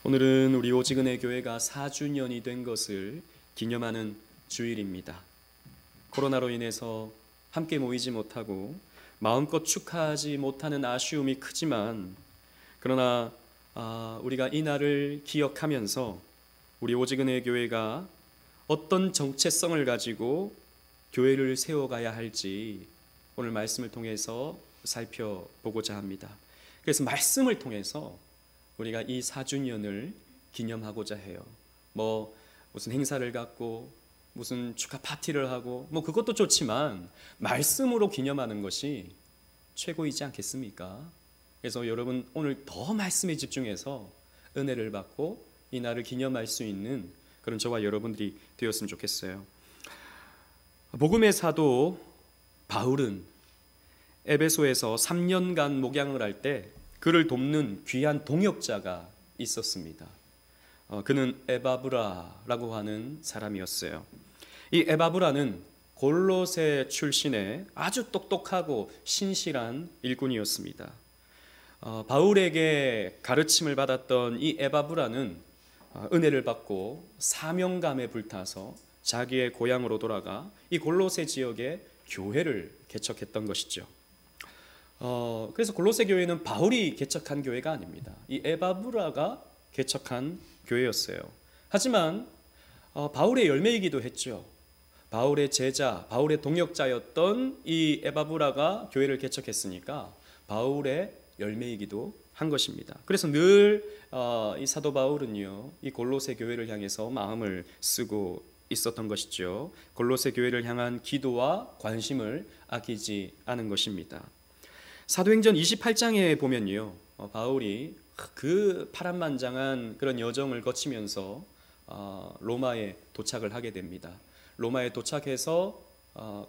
오늘은 우리 오직은혜 교회가 4주년이 된 것을 기념하는 주일입니다. 코로나로 인해서 함께 모이지 못하고 마음껏 축하하지 못하는 아쉬움이 크지만, 그러나 우리가 이 날을 기억하면서 우리 오직은혜 교회가 어떤 정체성을 가지고 교회를 세워가야 할지 오늘 말씀을 통해서 살펴보고자 합니다. 그래서 말씀을 통해서 우리가 이 4주년을 기념하고자 해요. 무슨 행사를 갖고 무슨 축하 파티를 하고 그것도 좋지만 말씀으로 기념하는 것이 최고이지 않겠습니까? 그래서 여러분 오늘 더 말씀에 집중해서 은혜를 받고 이 날을 기념할 수 있는 그런 저와 여러분들이 되었으면 좋겠어요. 복음의 사도 바울은 에베소에서 3년간 목양을 할 때 그를 돕는 귀한 동역자가 있었습니다. 그는 에바브라라고 하는 사람이었어요. 이 에바브라는 골로새 출신의 아주 똑똑하고 신실한 일꾼이었습니다. 바울에게 가르침을 받았던 이 에바브라는 은혜를 받고 사명감에 불타서 자기의 고향으로 돌아가 이 골로새 지역에 교회를 개척했던 것이죠. 그래서 골로새 교회는 바울이 개척한 교회가 아닙니다. 이 에바브라가 개척한 교회였어요. 하지만 바울의 열매이기도 했죠. 바울의 제자, 바울의 동역자였던 이 에바브라가 교회를 개척했으니까 바울의 열매이기도 한 것입니다. 그래서 늘 이 사도 바울은요, 이 골로새 교회를 향해서 마음을 쓰고 있었던 것이죠. 골로새 교회를 향한 기도와 관심을 아끼지 않은 것입니다. 사도행전 28장에 보면요, 바울이 그 파란만장한 그런 여정을 거치면서 로마에 도착을 하게 됩니다. 로마에 도착해서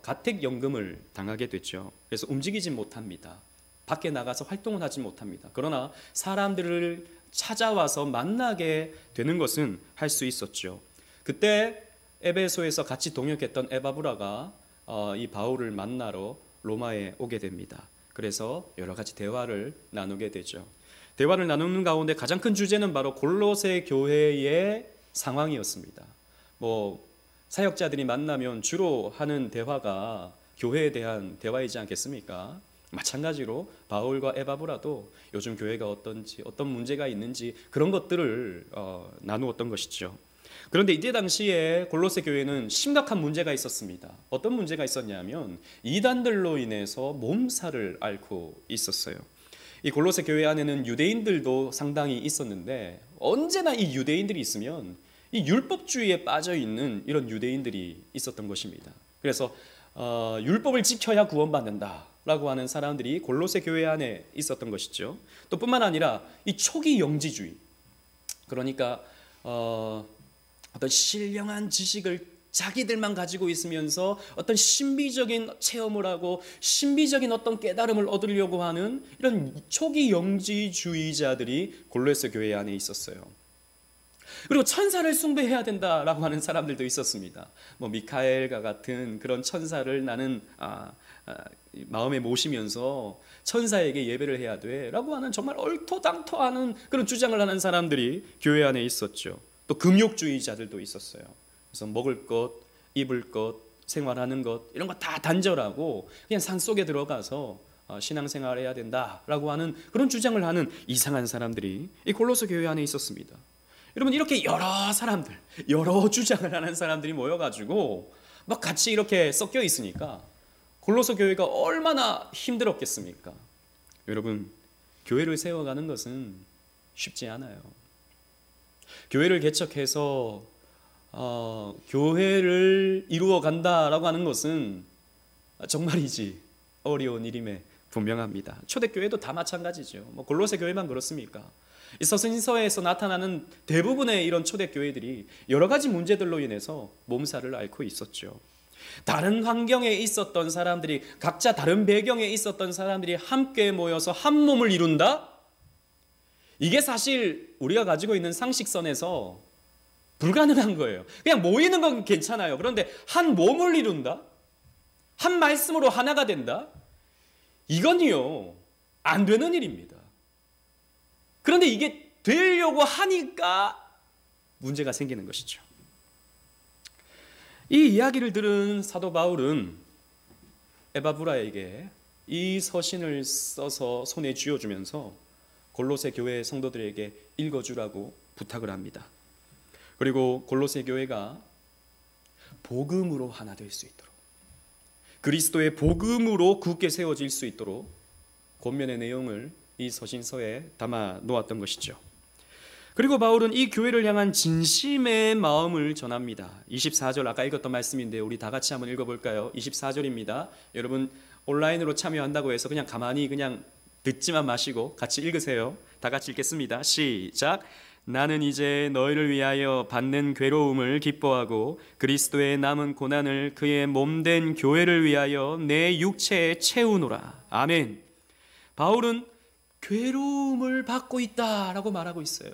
가택연금을 당하게 됐죠. 그래서 움직이지 못합니다. 밖에 나가서 활동을 하지 못합니다. 그러나 사람들을 찾아와서 만나게 되는 것은 할 수 있었죠. 그때 에베소에서 같이 동역했던 에바브라가 이 바울을 만나러 로마에 오게 됩니다. 그래서 여러 가지 대화를 나누게 되죠. 대화를 나누는 가운데 가장 큰 주제는 바로 골로새 교회의 상황이었습니다. 사역자들이 만나면 주로 하는 대화가 교회에 대한 대화이지 않겠습니까? 마찬가지로 바울과 에바브라도 요즘 교회가 어떤지, 어떤 문제가 있는지 그런 것들을 나누었던 것이죠. 그런데 이때 당시에 골로새 교회는 심각한 문제가 있었습니다. 어떤 문제가 있었냐면 이단들로 인해서 몸살을 앓고 있었어요. 이 골로새 교회 안에는 유대인들도 상당히 있었는데, 언제나 이 유대인들이 있으면 이 율법주의에 빠져 있는 이런 유대인들이 있었던 것입니다. 그래서 율법을 지켜야 구원받는다라고 하는 사람들이 골로새 교회 안에 있었던 것이죠. 또 뿐만 아니라 이 초기 영지주의, 그러니까 어떤 신령한 지식을 자기들만 가지고 있으면서 어떤 신비적인 체험을 하고 신비적인 어떤 깨달음을 얻으려고 하는 이런 초기 영지주의자들이 골로새 교회 안에 있었어요. 그리고 천사를 숭배해야 된다라고 하는 사람들도 있었습니다. 미카엘과 같은 그런 천사를 나는 마음에 모시면서 천사에게 예배를 해야 돼라고 하는 정말 얼토당토하는 그런 주장을 하는 사람들이 교회 안에 있었죠. 또 금욕주의자들도 있었어요. 그래서 먹을 것, 입을 것, 생활하는 것 이런 거 다 단절하고 그냥 산속에 들어가서 신앙생활을 해야 된다라고 하는 그런 주장을 하는 이상한 사람들이 이 골로새 교회 안에 있었습니다. 여러분, 이렇게 여러 사람들, 여러 주장을 하는 사람들이 모여가지고 막 같이 이렇게 섞여 있으니까 골로새 교회가 얼마나 힘들었겠습니까? 여러분, 교회를 세워가는 것은 쉽지 않아요. 교회를 개척해서 교회를 이루어 간다라고 하는 것은 정말이지 어려운 일임에 분명합니다. 초대교회도 다 마찬가지죠. 골로새 교회만 그렇습니까? 이 서신서에서 나타나는 대부분의 이런 초대교회들이 여러 가지 문제들로 인해서 몸살을 앓고 있었죠. 다른 환경에 있었던 사람들이, 각자 다른 배경에 있었던 사람들이 함께 모여서 한 몸을 이룬다? 이게 사실 우리가 가지고 있는 상식선에서 불가능한 거예요. 그냥 모이는 건 괜찮아요. 그런데 한 몸을 이룬다? 한 말씀으로 하나가 된다? 이건요, 안 되는 일입니다. 그런데 이게 되려고 하니까 문제가 생기는 것이죠. 이 이야기를 들은 사도 바울은 에바브라에게 이 서신을 써서 손에 쥐어주면서 골로새 교회 성도들에게 읽어주라고 부탁을 합니다. 그리고 골로새 교회가 복음으로 하나 될 수 있도록, 그리스도의 복음으로 굳게 세워질 수 있도록 권면의 내용을 이 서신서에 담아 놓았던 것이죠. 그리고 바울은 이 교회를 향한 진심의 마음을 전합니다. 24절, 아까 읽었던 말씀인데 우리 다 같이 한번 읽어볼까요? 24절입니다. 여러분 온라인으로 참여한다고 해서 그냥 가만히 그냥 듣지만 마시고 같이 읽으세요. 다 같이 읽겠습니다. 시작. 나는 이제 너희를 위하여 받는 괴로움을 기뻐하고 그리스도의 남은 고난을 그의 몸된 교회를 위하여 내 육체에 채우노라. 아멘. 바울은 괴로움을 받고 있다라고 말하고 있어요.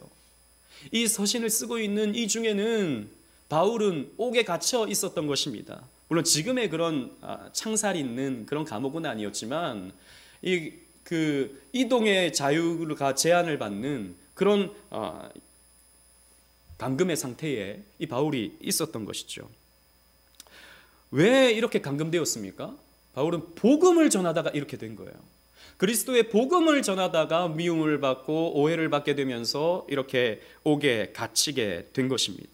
이 서신을 쓰고 있는 이 중에는 바울은 옥에 갇혀 있었던 것입니다. 물론 지금의 그런 창살 있는 그런 감옥은 아니었지만 이동의 자유가 제한을 받는 그런 감금의 상태에 이 바울이 있었던 것이죠. 왜 이렇게 감금되었습니까? 바울은 복음을 전하다가 이렇게 된 거예요. 그리스도의 복음을 전하다가 미움을 받고 오해를 받게 되면서 이렇게 옥에 갇히게 된 것입니다.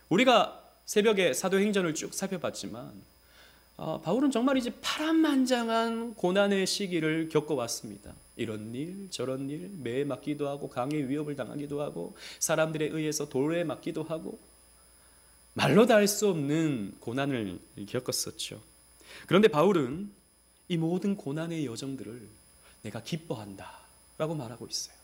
우리가 새벽에 사도행전을 쭉 살펴봤지만 바울은 정말 이제 파란만장한 고난의 시기를 겪어왔습니다. 이런 일 저런 일 매에 맞기도 하고 강의 위협을 당하기도 하고 사람들에 의해서 돌에 맞기도 하고 말로 다 할 수 없는 고난을 겪었었죠. 그런데 바울은 이 모든 고난의 여정들을 내가 기뻐한다 라고 말하고 있어요.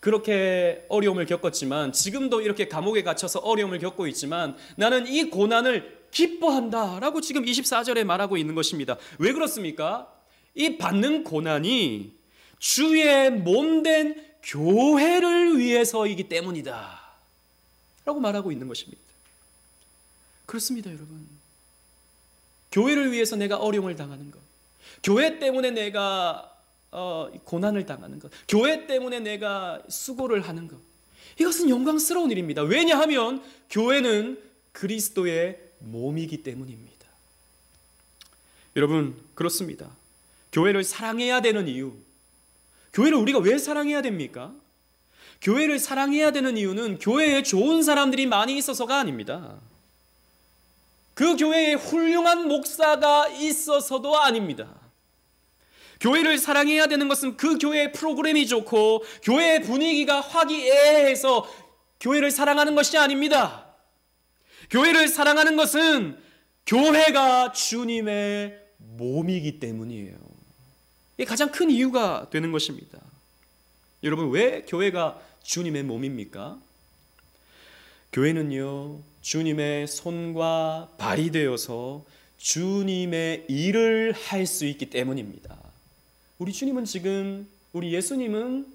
그렇게 어려움을 겪었지만 지금도 이렇게 감옥에 갇혀서 어려움을 겪고 있지만 나는 이 고난을 기뻐한다 라고 지금 24절에 말하고 있는 것입니다. 왜 그렇습니까? 이 받는 고난이 주의 몸된 교회를 위해서이기 때문이다 라고 말하고 있는 것입니다. 그렇습니다, 여러분. 교회를 위해서 내가 어려움을 당하는 것, 교회 때문에 내가 고난을 당하는 것, 교회 때문에 내가 수고를 하는 것, 이것은 영광스러운 일입니다. 왜냐하면 교회는 그리스도의 몸이기 때문입니다. 여러분, 그렇습니다. 교회를 사랑해야 되는 이유, 교회를 우리가 왜 사랑해야 됩니까? 교회를 사랑해야 되는 이유는 교회에 좋은 사람들이 많이 있어서가 아닙니다. 그 교회에 훌륭한 목사가 있어서도 아닙니다. 교회를 사랑해야 되는 것은 그 교회의 프로그램이 좋고 교회의 분위기가 화기애애해서 교회를 사랑하는 것이 아닙니다. 교회를 사랑하는 것은 교회가 주님의 몸이기 때문이에요. 이게 가장 큰 이유가 되는 것입니다. 여러분, 왜 교회가 주님의 몸입니까? 교회는요, 주님의 손과 발이 되어서 주님의 일을 할 수 있기 때문입니다. 우리 주님은 지금, 우리 예수님은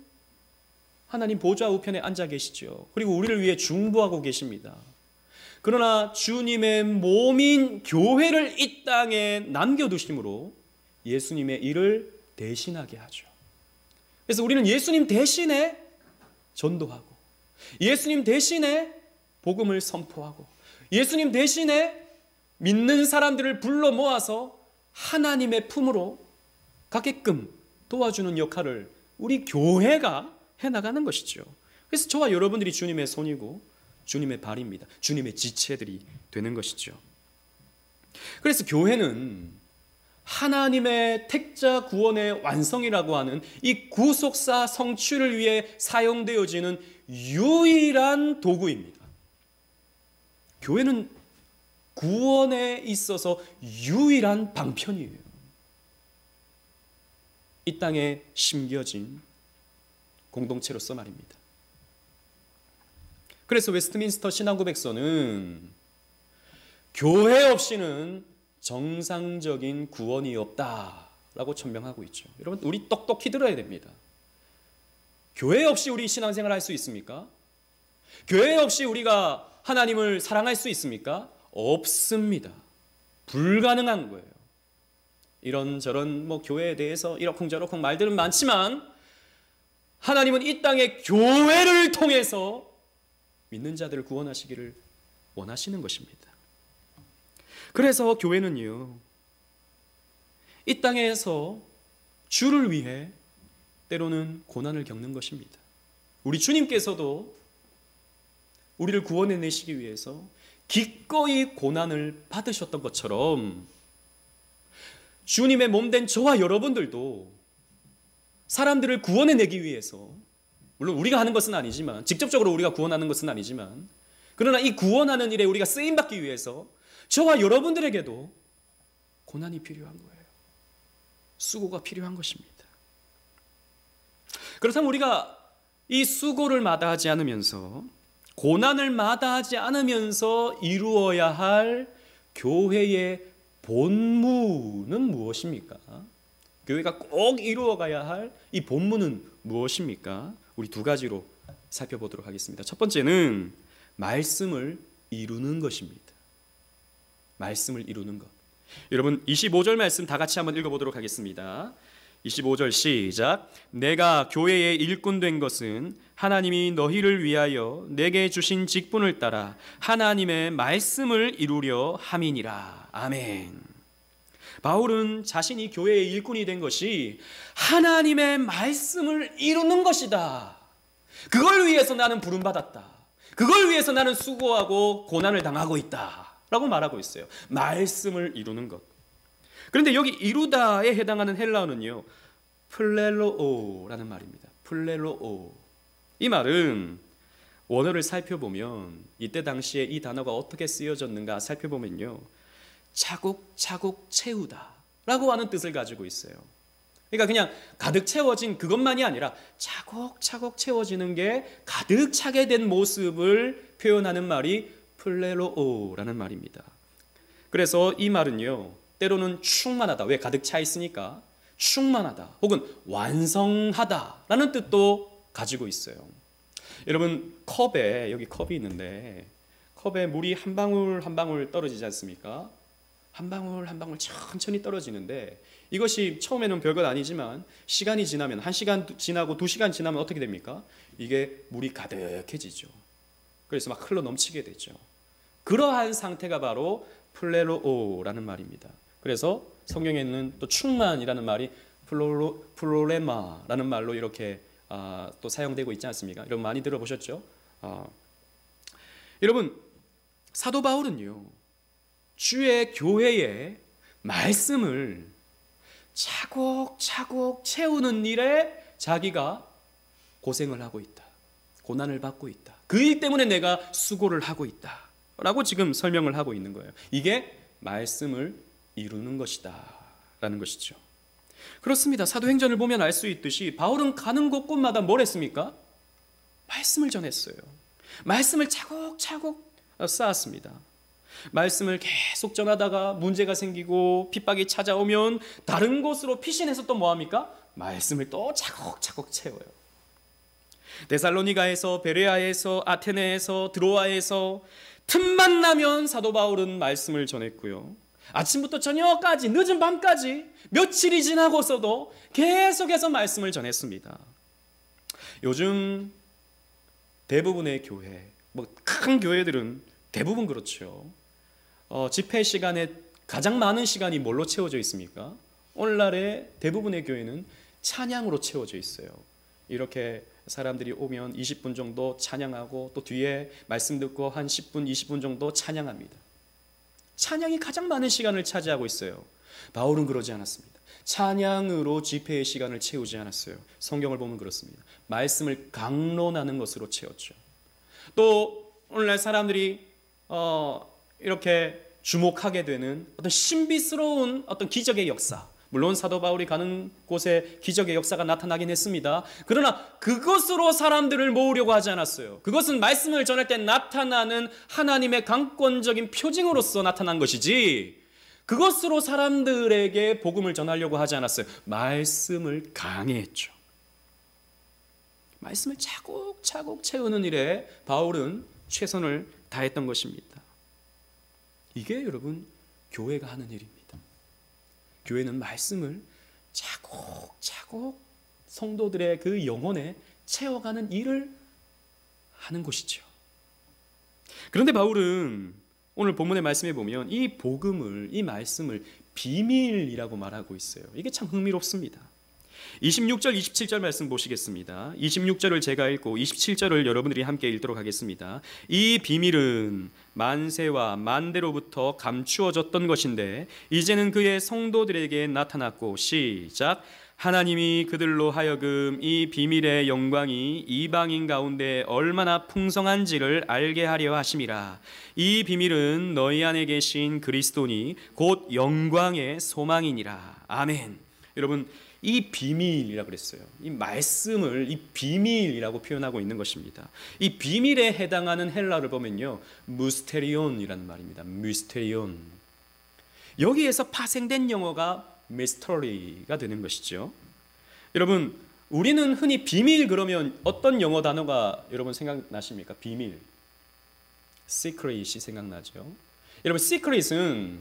하나님 보좌 우편에 앉아 계시죠. 그리고 우리를 위해 중보하고 계십니다. 그러나 주님의 몸인 교회를 이 땅에 남겨두심으로 예수님의 일을 대신하게 하죠. 그래서 우리는 예수님 대신에 전도하고 예수님 대신에 복음을 선포하고 예수님 대신에 믿는 사람들을 불러 모아서 하나님의 품으로 가게끔 도와주는 역할을 우리 교회가 해나가는 것이죠. 그래서 저와 여러분들이 주님의 손이고 주님의 발입니다. 주님의 지체들이 되는 것이죠. 그래서 교회는 하나님의 택자 구원의 완성이라고 하는 이 구속사 성취를 위해 사용되어지는 유일한 도구입니다. 교회는 구원에 있어서 유일한 방편이에요. 이 땅에 심겨진 공동체로서 말입니다. 그래서 웨스트민스터 신앙고백서는 교회 없이는 정상적인 구원이 없다라고 천명하고 있죠. 여러분, 우리 똑똑히 들어야 됩니다. 교회 없이 우리 신앙생활 할 수 있습니까? 교회 없이 우리가 하나님을 사랑할 수 있습니까? 없습니다. 불가능한 거예요. 이런저런 교회에 대해서 이러쿵저러쿵 말들은 많지만 하나님은 이 땅의 교회를 통해서 믿는 자들을 구원하시기를 원하시는 것입니다. 그래서 교회는요, 이 땅에서 주를 위해 때로는 고난을 겪는 것입니다. 우리 주님께서도 우리를 구원해내시기 위해서 기꺼이 고난을 받으셨던 것처럼 주님의 몸된 저와 여러분들도 사람들을 구원해내기 위해서, 물론 우리가 하는 것은 아니지만, 직접적으로 우리가 구원하는 것은 아니지만, 그러나 이 구원하는 일에 우리가 쓰임받기 위해서 저와 여러분들에게도 고난이 필요한 거예요. 수고가 필요한 것입니다. 그렇다면 우리가 이 수고를 마다하지 않으면서, 고난을 마다하지 않으면서 이루어야 할 교회의 본무는 무엇입니까? 교회가 꼭 이루어가야 할 이 본무는 무엇입니까? 우리 두 가지로 살펴보도록 하겠습니다. 첫 번째는 말씀을 이루는 것입니다. 말씀을 이루는 것. 여러분 25절 말씀 다 같이 한번 읽어보도록 하겠습니다. 25절 시작. 내가 교회의 일꾼 된 것은 하나님이 너희를 위하여 내게 주신 직분을 따라 하나님의 말씀을 이루려 함이니라. 아멘. 바울은 자신이 교회의 일꾼이 된 것이 하나님의 말씀을 이루는 것이다. 그걸 위해서 나는 부름받았다. 그걸 위해서 나는 수고하고 고난을 당하고 있다 라고 말하고 있어요. 말씀을 이루는 것. 그런데 여기 이루다에 해당하는 헬라어는요, 플레로오라는 말입니다. 플레로오. 이 말은 원어를 살펴보면, 이때 당시에 이 단어가 어떻게 쓰여졌는가 살펴보면요, 차곡차곡 채우다 라고 하는 뜻을 가지고 있어요. 그러니까 그냥 가득 채워진 그것만이 아니라 차곡차곡 채워지는 게 가득 차게 된 모습을 표현하는 말이 플레로오라는 말입니다. 그래서 이 말은요, 때로는 충만하다, 왜 가득 차 있으니까 충만하다 혹은 완성하다라는 뜻도 가지고 있어요. 여러분 컵에, 여기 컵이 있는데 컵에 물이 한 방울 한 방울 떨어지지 않습니까? 한 방울 한 방울 천천히 떨어지는데, 이것이 처음에는 별것 아니지만 시간이 지나면, 1시간 지나고 2시간 지나면 어떻게 됩니까? 이게 물이 가득해지죠. 그래서 막 흘러 넘치게 되죠. 그러한 상태가 바로 플레로오라는 말입니다. 그래서 성경에는 또 충만이라는 말이 플로레마라는 말로 이렇게 또 사용되고 있지 않습니까? 여러분 많이 들어보셨죠? 여러분 사도 바울은요, 주의 교회의 말씀을 차곡차곡 채우는 일에 자기가 고생을 하고 있다, 고난을 받고 있다, 그 일 때문에 내가 수고를 하고 있다 라고 지금 설명을 하고 있는 거예요. 이게 말씀을 이루는 것이다 라는 것이죠. 그렇습니다. 사도행전을 보면 알 수 있듯이 바울은 가는 곳곳마다 뭘 했습니까? 말씀을 전했어요. 말씀을 차곡차곡 쌓았습니다. 말씀을 계속 전하다가 문제가 생기고 핍박이 찾아오면 다른 곳으로 피신해서 또 뭐합니까? 말씀을 또 차곡차곡 채워요. 데살로니가에서, 베레아에서, 아테네에서, 드로아에서 틈만 나면 사도 바울은 말씀을 전했고요, 아침부터 저녁까지, 늦은 밤까지 며칠이 지나고서도 계속해서 말씀을 전했습니다. 요즘 대부분의 교회, 큰 교회들은 대부분 그렇죠. 집회 시간에 가장 많은 시간이 뭘로 채워져 있습니까? 오늘날의 대부분의 교회는 찬양으로 채워져 있어요. 이렇게 사람들이 오면 20분 정도 찬양하고 또 뒤에 말씀 듣고 한 10분, 20분 정도 찬양합니다. 찬양이 가장 많은 시간을 차지하고 있어요. 바울은 그러지 않았습니다. 찬양으로 집회의 시간을 채우지 않았어요. 성경을 보면 그렇습니다. 말씀을 강론하는 것으로 채웠죠. 또 오늘날 사람들이 이렇게 주목하게 되는 어떤 신비스러운 어떤 기적의 역사, 물론 사도 바울이 가는 곳에 기적의 역사가 나타나긴 했습니다. 그러나 그것으로 사람들을 모으려고 하지 않았어요. 그것은 말씀을 전할 때 나타나는 하나님의 강권적인 표징으로서 나타난 것이지, 그것으로 사람들에게 복음을 전하려고 하지 않았어요. 말씀을 강해했죠. 말씀을 차곡차곡 채우는 일에 바울은 최선을 다했던 것입니다. 이게 여러분 교회가 하는 일입니다. 교회는 말씀을 차곡차곡 성도들의 그 영혼에 채워가는 일을 하는 곳이죠. 그런데 바울은 오늘 본문의 말씀에 보면 이 복음을, 이 말씀을 비밀이라고 말하고 있어요. 이게 참 흥미롭습니다. 26절, 27절 말씀 보시겠습니다. 26절을 제가 읽고 27절을 여러분들이 함께 읽도록 하겠습니다. 이 비밀은 만세와 만대로부터 감추어졌던 것인데 이제는 그의 성도들에게 나타났고, 시작. 하나님이 그들로 하여금 이 비밀의 영광이 이방인 가운데 얼마나 풍성한지를 알게 하려 하심이라. 이 비밀은 너희 안에 계신 그리스도니 곧 영광의 소망이니라. 아멘. 여러분, 이 비밀이라고 그랬어요. 이 말씀을 이 비밀이라고 표현하고 있는 것입니다. 이 비밀에 해당하는 헬라를 보면요, 무스테리온이라는 말입니다. 무스테리온. 여기에서 파생된 영어가 미스터리가 되는 것이죠. 여러분, 우리는 흔히 비밀 그러면 어떤 영어 단어가 여러분 생각나십니까? 비밀. secret이 생각나죠. 여러분, secret은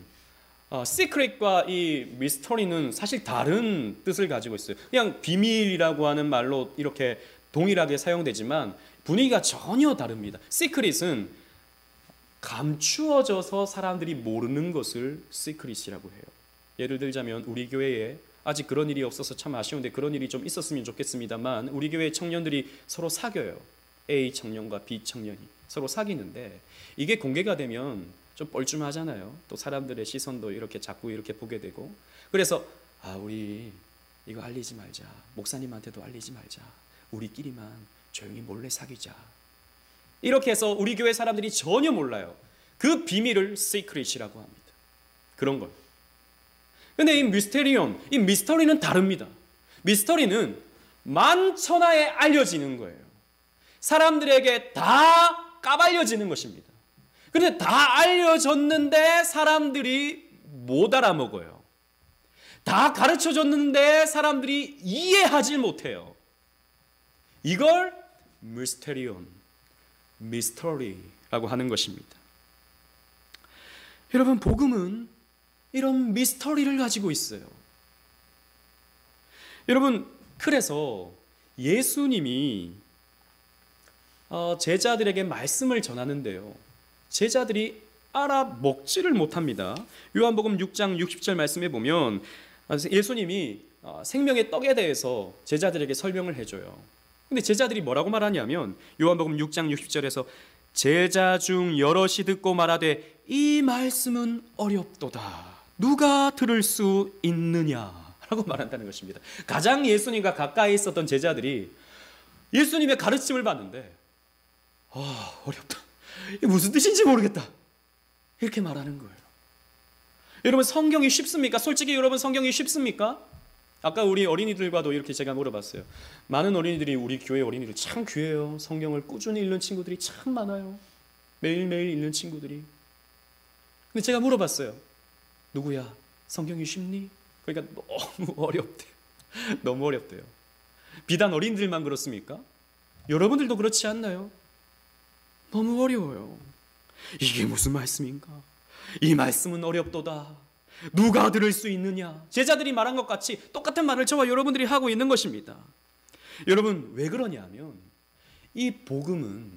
secret과 이 mystery는 사실 다른 뜻을 가지고 있어요. 그냥 비밀이라고 하는 말로 이렇게 동일하게 사용되지만 분위기가 전혀 다릅니다. secret은 감추어져서 사람들이 모르는 것을 secret이라고 해요. 예를 들자면 우리 교회에 아직 그런 일이 없어서 참 아쉬운데 그런 일이 좀 있었으면 좋겠습니다만, 우리 교회 청년들이 서로 사귀어요. A 청년과 B 청년이 서로 사귀는데 이게 공개가 되면 좀 뻘쭘하잖아요. 또 사람들의 시선도 이렇게 자꾸 이렇게 보게 되고, 그래서 우리 이거 알리지 말자, 목사님한테도 알리지 말자, 우리끼리만 조용히 몰래 사귀자, 이렇게 해서 우리 교회 사람들이 전혀 몰라요. 그 비밀을 secret이라고 합니다. 그런 걸. 근데 이 미스테리온, 이 미스터리는 다릅니다. 미스터리는 만천하에 알려지는 거예요. 사람들에게 다 까발려지는 것입니다. 그런데 다 알려졌는데 사람들이 못 알아먹어요. 다 가르쳐줬는데 사람들이 이해하지 못해요. 이걸 미스테리온, 미스터리라고 하는 것입니다. 여러분, 복음은 이런 미스터리를 가지고 있어요. 여러분, 그래서 예수님이 제자들에게 말씀을 전하는데요, 제자들이 알아먹지를 못합니다. 요한복음 6장 60절 말씀에 보면 예수님이 생명의 떡에 대해서 제자들에게 설명을 해줘요. 근데 제자들이 뭐라고 말하냐면 요한복음 6장 60절에서 제자 중 여럿이 듣고 말하되 이 말씀은 어렵도다, 누가 들을 수 있느냐라고 말한다는 것입니다. 가장 예수님과 가까이 있었던 제자들이 예수님의 가르침을 받는데 어렵다, 이게 무슨 뜻인지 모르겠다, 이렇게 말하는 거예요. 여러분, 성경이 쉽습니까? 솔직히 여러분, 성경이 쉽습니까? 아까 우리 어린이들과도 이렇게 제가 물어봤어요. 많은 어린이들이 우리 교회 어린이들 참 귀해요. 성경을 꾸준히 읽는 친구들이 참 많아요. 매일매일 읽는 친구들이. 근데 제가 물어봤어요. 누구야? 성경이 쉽니? 그러니까 너무 어렵대요. 너무 어렵대요. 비단 어린이들만 그렇습니까? 여러분들도 그렇지 않나요? 너무 어려워요. 이게 무슨 말씀인가? 이 말씀은 어렵도다, 누가 들을 수 있느냐? 제자들이 말한 것 같이 똑같은 말을 저와 여러분들이 하고 있는 것입니다. 여러분, 왜 그러냐면 이 복음은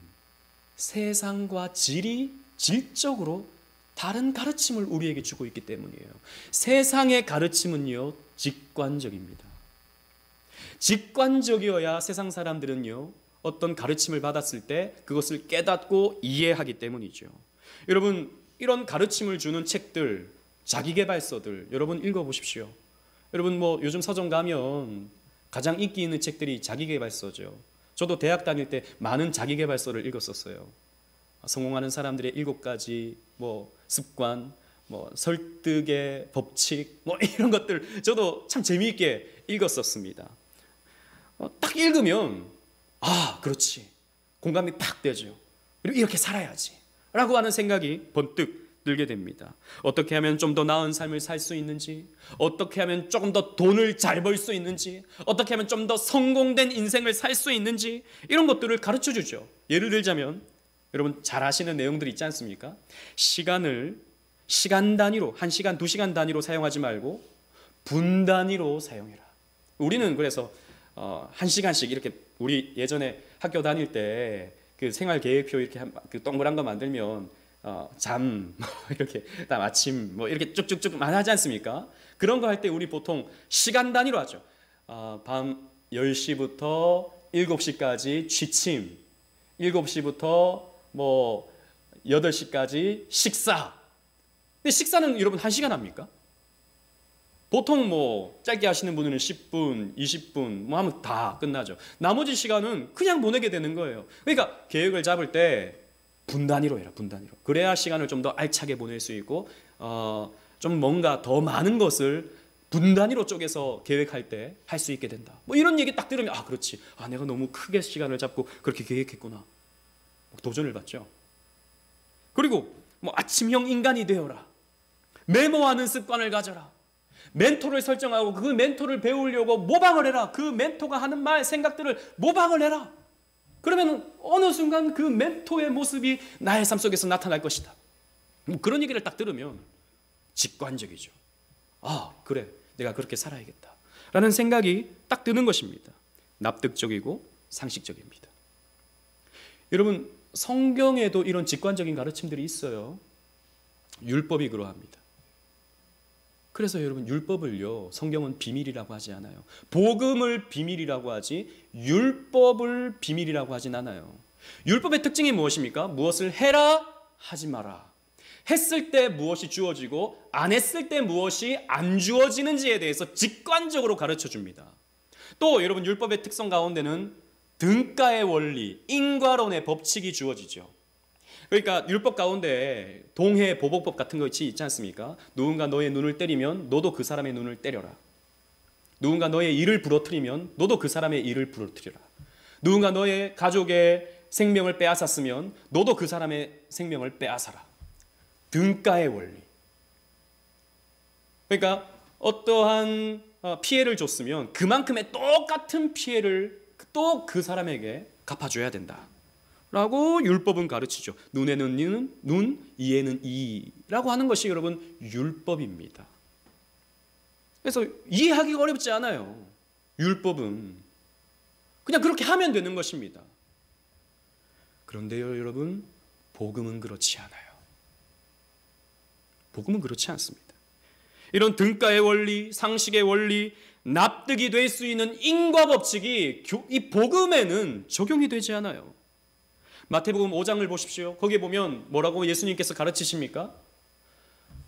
세상과 질적으로 다른 가르침을 우리에게 주고 있기 때문이에요. 세상의 가르침은요, 직관적입니다. 직관적이어야 세상 사람들은요, 어떤 가르침을 받았을 때 그것을 깨닫고 이해하기 때문이죠. 여러분, 이런 가르침을 주는 책들, 자기계발서들 여러분 읽어보십시오. 여러분, 요즘 서점 가면 가장 인기 있는 책들이 자기계발서죠. 저도 대학 다닐 때 많은 자기계발서를 읽었었어요. 성공하는 사람들의 7가지 습관, 설득의 법칙, 이런 것들 저도 참 재미있게 읽었었습니다. 딱 읽으면 그렇지, 공감이 팍 되죠. 그리고 이렇게 살아야지 라고 하는 생각이 번뜩 들게 됩니다. 어떻게 하면 좀 더 나은 삶을 살 수 있는지, 어떻게 하면 조금 더 돈을 잘 벌 수 있는지, 어떻게 하면 좀 더 성공된 인생을 살 수 있는지, 이런 것들을 가르쳐 주죠. 예를 들자면 여러분 잘 아시는 내용들이 있지 않습니까? 시간을 시간 단위로, 1시간, 2시간 단위로 사용하지 말고 분 단위로 사용해라. 우리는 그래서 한 시간씩 이렇게 우리 예전에 학교 다닐 때 그 생활 계획표 이렇게 그 동그란 거 만들면 잠 이렇게 그다음 아침 뭐 이렇게 쭉쭉쭉 많이 하지 않습니까? 그런 거 할 때 우리 보통 시간 단위로 하죠. 밤 10시부터 7시까지 취침, 7시부터 뭐 8시까지 식사. 근데 식사는 여러분 1시간 합니까? 보통 뭐 짧게 하시는 분은 10분, 20분 뭐 하면 다 끝나죠. 나머지 시간은 그냥 보내게 되는 거예요. 그러니까 계획을 잡을 때 분 단위로 해라, 분 단위로. 그래야 시간을 좀 더 알차게 보낼 수 있고 좀 뭔가 더 많은 것을 분 단위로 쪼개서 계획할 때 할 수 있게 된다. 뭐 이런 얘기 딱 들으면 그렇지. 내가 너무 크게 시간을 잡고 그렇게 계획했구나. 도전을 받죠. 그리고 뭐 아침형 인간이 되어라. 메모하는 습관을 가져라. 멘토를 설정하고 그 멘토를 배우려고 모방을 해라. 그 멘토가 하는 말, 생각들을 모방을 해라. 그러면 어느 순간 그 멘토의 모습이 나의 삶 속에서 나타날 것이다. 뭐 그런 얘기를 딱 들으면 직관적이죠. 그래, 내가 그렇게 살아야겠다 라는 생각이 딱 드는 것입니다. 납득적이고 상식적입니다. 여러분, 성경에도 이런 직관적인 가르침들이 있어요. 율법이 그러합니다. 그래서 여러분, 율법을요, 성경은 비밀이라고 하지 않아요. 복음을 비밀이라고 하지 율법을 비밀이라고 하진 않아요. 율법의 특징이 무엇입니까? 무엇을 해라, 하지 마라. 했을 때 무엇이 주어지고 안 했을 때 무엇이 안 주어지는지에 대해서 직관적으로 가르쳐 줍니다. 또 여러분, 율법의 특성 가운데는 등가의 원리, 인과론의 법칙이 주어지죠. 그러니까 율법 가운데 동해 보복법 같은 거 있지 않습니까? 누군가 너의 눈을 때리면 너도 그 사람의 눈을 때려라. 누군가 너의 이를 부러뜨리면 너도 그 사람의 이를 부러뜨려라. 누군가 너의 가족의 생명을 빼앗았으면 너도 그 사람의 생명을 빼앗아라. 등가의 원리. 그러니까 어떠한 피해를 줬으면 그만큼의 똑같은 피해를 또 그 사람에게 갚아줘야 된다 라고 율법은 가르치죠. 눈에는 눈, 이에는 이라고 하는 것이 여러분 율법입니다. 그래서 이해하기가 어렵지 않아요. 율법은 그냥 그렇게 하면 되는 것입니다. 그런데요, 여러분, 복음은 그렇지 않아요. 복음은 그렇지 않습니다. 이런 등가의 원리, 상식의 원리, 납득이 될 수 있는 인과 법칙이 이 복음에는 적용이 되지 않아요. 마태복음 5장을 보십시오. 거기에 보면 뭐라고 예수님께서 가르치십니까?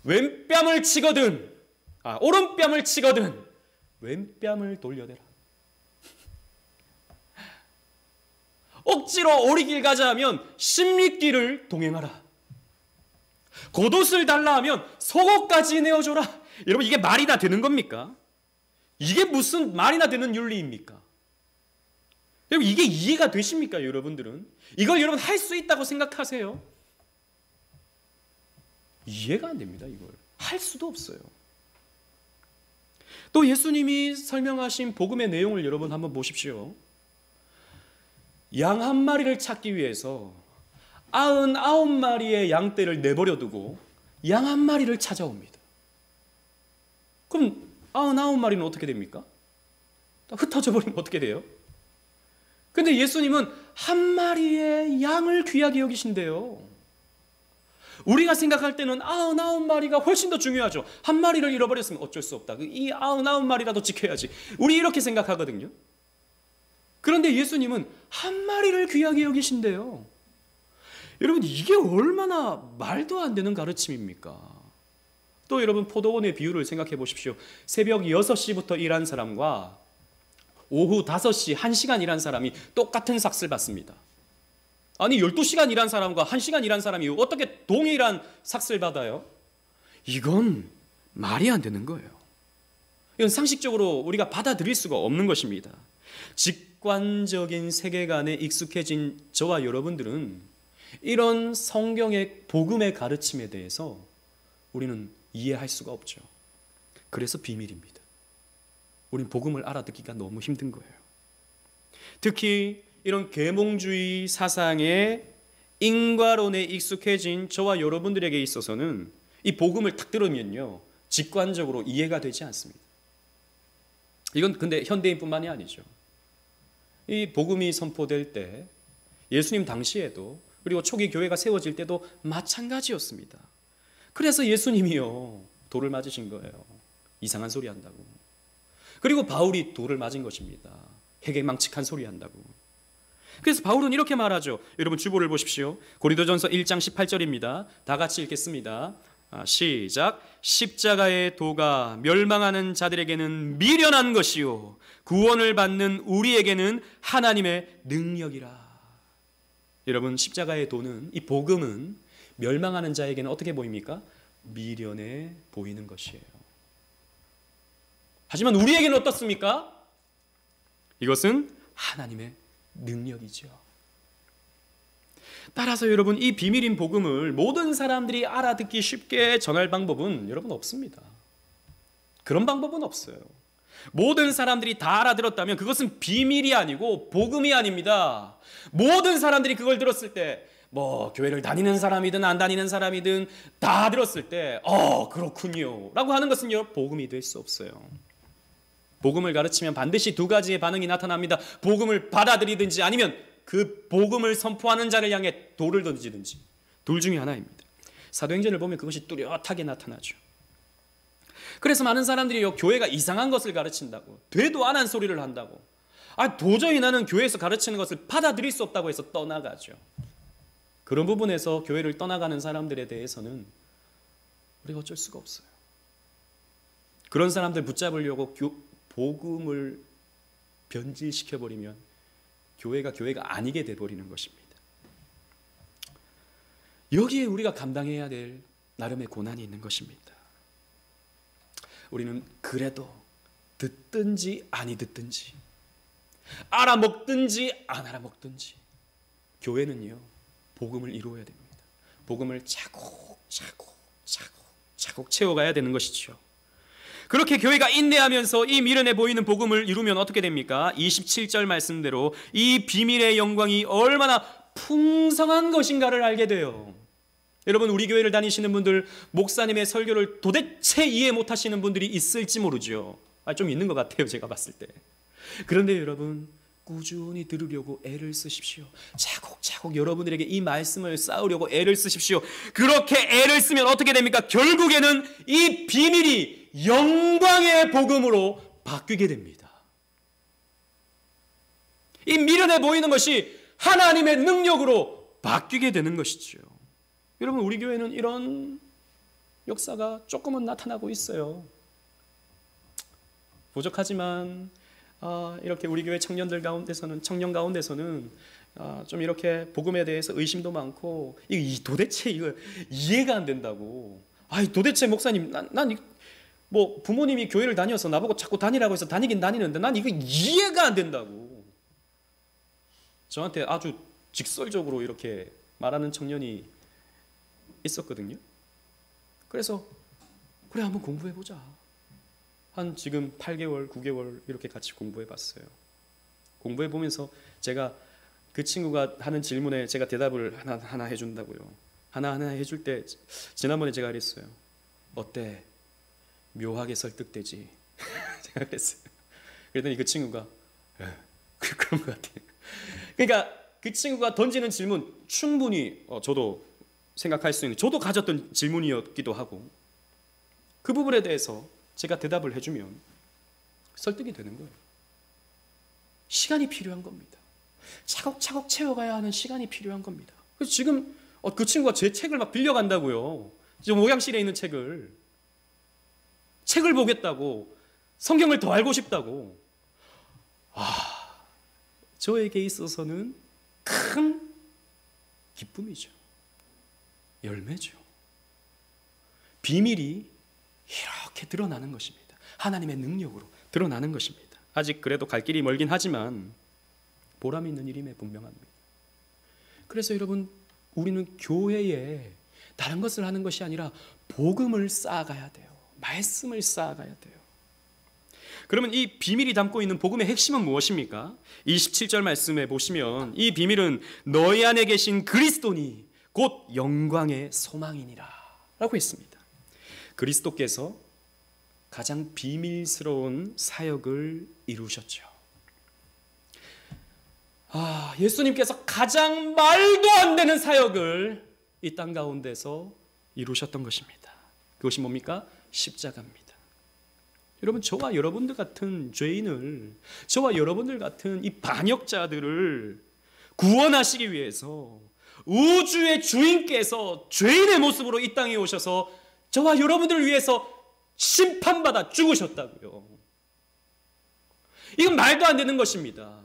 왼뺨을 치거든, 오른뺨을 치거든 왼뺨을 돌려대라. 억지로 오리길 가자 하면 십리길을 동행하라. 겉옷을 달라 하면 속옷까지 내어줘라. 여러분, 이게 말이나 되는 겁니까? 이게 무슨 말이나 되는 윤리입니까? 여러분, 이게 이해가 되십니까? 여러분들은 이걸 여러분 할 수 있다고 생각하세요? 이해가 안 됩니다. 이걸 할 수도 없어요. 또 예수님이 설명하신 복음의 내용을 여러분 한번 보십시오. 양 한 마리를 찾기 위해서 99마리의 양떼를 내버려 두고 양 한 마리를 찾아옵니다. 그럼 99마리는 어떻게 됩니까? 흩어져 버리면 어떻게 돼요? 근데 예수님은 한 마리의 양을 귀하게 여기신대요. 우리가 생각할 때는 99마리가 훨씬 더 중요하죠. 한 마리를 잃어버렸으면 어쩔 수 없다. 이 99마리라도 지켜야지. 우리 이렇게 생각하거든요. 그런데 예수님은 한 마리를 귀하게 여기신대요. 여러분, 이게 얼마나 말도 안 되는 가르침입니까? 또 여러분, 포도원의 비유를 생각해 보십시오. 새벽 6시부터 일한 사람과 오후 5시 1시간 일한 사람이 똑같은 삭스를 받습니다. 아니, 12시간 일한 사람과 1시간 일한 사람이 어떻게 동일한 삭스를 받아요? 이건 말이 안 되는 거예요. 이건 상식적으로 우리가 받아들일 수가 없는 것입니다. 직관적인 세계관에 익숙해진 저와 여러분들은 이런 성경의 복음의 가르침에 대해서 우리는 이해할 수가 없죠. 그래서 비밀입니다. 우린 복음을 알아듣기가 너무 힘든 거예요. 특히 이런 계몽주의 사상의 인과론에 익숙해진 저와 여러분들에게 있어서는 이 복음을 딱 들으면요, 직관적으로 이해가 되지 않습니다. 이건 근데 현대인뿐만이 아니죠. 이 복음이 선포될 때 예수님 당시에도 그리고 초기 교회가 세워질 때도 마찬가지였습니다. 그래서 예수님이요 돌을 맞으신 거예요. 이상한 소리 한다고. 그리고 바울이 돌을 맞은 것입니다. 해괴망측한 소리 한다고. 그래서 바울은 이렇게 말하죠. 여러분 주보를 보십시오. 고린도전서 1장 18절입니다. 다 같이 읽겠습니다. 시작. 십자가의 도가 멸망하는 자들에게는 미련한 것이요 구원을 받는 우리에게는 하나님의 능력이라. 여러분 십자가의 도는, 이 복음은 멸망하는 자에게는 어떻게 보입니까? 미련해 보이는 것이에요. 하지만 우리에게는 어떻습니까? 이것은 하나님의 능력이죠. 따라서 여러분 이 비밀인 복음을 모든 사람들이 알아듣기 쉽게 전할 방법은 여러분 없습니다. 그런 방법은 없어요. 모든 사람들이 다 알아들었다면 그것은 비밀이 아니고 복음이 아닙니다. 모든 사람들이 그걸 들었을 때 교회를 다니는 사람이든 안 다니는 사람이든 다 들었을 때 그렇군요 라고 하는 것은 복음이 될 수 없어요. 복음을 가르치면 반드시 두 가지의 반응이 나타납니다. 복음을 받아들이든지 아니면 그 복음을 선포하는 자를 향해 돌을 던지든지, 둘 중에 하나입니다. 사도행전을 보면 그것이 뚜렷하게 나타나죠. 그래서 많은 사람들이 교회가 이상한 것을 가르친다고, 되도 안 한 소리를 한다고, 도저히 나는 교회에서 가르치는 것을 받아들일 수 없다고 해서 떠나가죠. 그런 부분에서 교회를 떠나가는 사람들에 대해서는 우리가 어쩔 수가 없어요. 그런 사람들 붙잡으려고 복음을 변질시켜버리면 교회가 아니게 돼버리는 것입니다. 여기에 우리가 감당해야 될 나름의 고난이 있는 것입니다. 우리는 그래도 듣든지 아니 듣든지, 알아먹든지 안 알아먹든지 교회는요 복음을 이루어야 됩니다. 복음을 차곡차곡 채워가야 되는 것이죠. 그렇게 교회가 인내하면서 이 미련해 보이는 복음을 이루면 어떻게 됩니까? 27절 말씀대로 이 비밀의 영광이 얼마나 풍성한 것인가를 알게 돼요. 여러분 우리 교회를 다니시는 분들, 목사님의 설교를 도대체 이해 못하시는 분들이 있을지 모르죠. 좀 있는 것 같아요 제가 봤을 때. 그런데 여러분 꾸준히 들으려고 애를 쓰십시오. 차곡차곡 여러분들에게 이 말씀을 쌓으려고 애를 쓰십시오. 그렇게 애를 쓰면 어떻게 됩니까? 결국에는 이 비밀이 영광의 복음으로 바뀌게 됩니다. 이 미련해 보이는 것이 하나님의 능력으로 바뀌게 되는 것이죠. 여러분 우리 교회는 이런 역사가 조금은 나타나고 있어요. 부족하지만 이렇게 우리 교회 청년 가운데서는 좀 이렇게 복음에 대해서 의심도 많고 도대체 이거 이해가 안 된다고. 도대체 목사님 난 부모님이 교회를 다녀서 나보고 자꾸 다니라고 해서 다니긴 다니는데 난 이거 이해가 안 된다고 저한테 아주 직설적으로 이렇게 말하는 청년이 있었거든요. 그래서 그래 한번 공부해보자. 한 지금 8개월, 9개월 이렇게 같이 공부해봤어요. 공부해보면서 제가 그 친구가 하는 질문에 제가 대답을 하나 해준다고요. 하나하나 해줄 때 지난번에 제가 그랬어요. 어때? 묘하게 설득되지? 제가 그랬어요. 그랬더니 그 친구가 그런 것 같아요. 그러니까 그 친구가 던지는 질문 충분히 저도 생각할 수 있는, 저도 가졌던 질문이었기도 하고 그 부분에 대해서 제가 대답을 해주면 설득이 되는 거예요. 시간이 필요한 겁니다. 차곡차곡 채워가야 하는 시간이 필요한 겁니다. 그래서 지금 그 친구가 제 책을 막 빌려간다고요. 지금 목양실에 있는 책을 보겠다고, 성경을 더 알고 싶다고. 저에게 있어서는 큰 기쁨이죠. 열매죠. 비밀이 이렇게 드러나는 것입니다. 하나님의 능력으로 드러나는 것입니다. 아직 그래도 갈 길이 멀긴 하지만 보람 있는 일임에 분명합니다. 그래서 여러분 우리는 교회에 다른 것을 하는 것이 아니라 복음을 쌓아가야 돼요. 말씀을 쌓아가야 돼요. 그러면 이 비밀이 담고 있는 복음의 핵심은 무엇입니까? 27절 말씀에 보시면 이 비밀은 너희 안에 계신 그리스도니 곧 영광의 소망이니라 라고 했습니다. 그리스도께서 가장 비밀스러운 사역을 이루셨죠. 예수님께서 가장 말도 안 되는 사역을 이 땅 가운데서 이루셨던 것입니다. 그것이 뭡니까? 십자가입니다. 여러분, 저와 여러분들 같은 죄인을, 저와 여러분들 같은 이 반역자들을 구원하시기 위해서 우주의 주인께서 죄인의 모습으로 이 땅에 오셔서 저와 여러분들을 위해서 심판받아 죽으셨다고요. 이건 말도 안 되는 것입니다.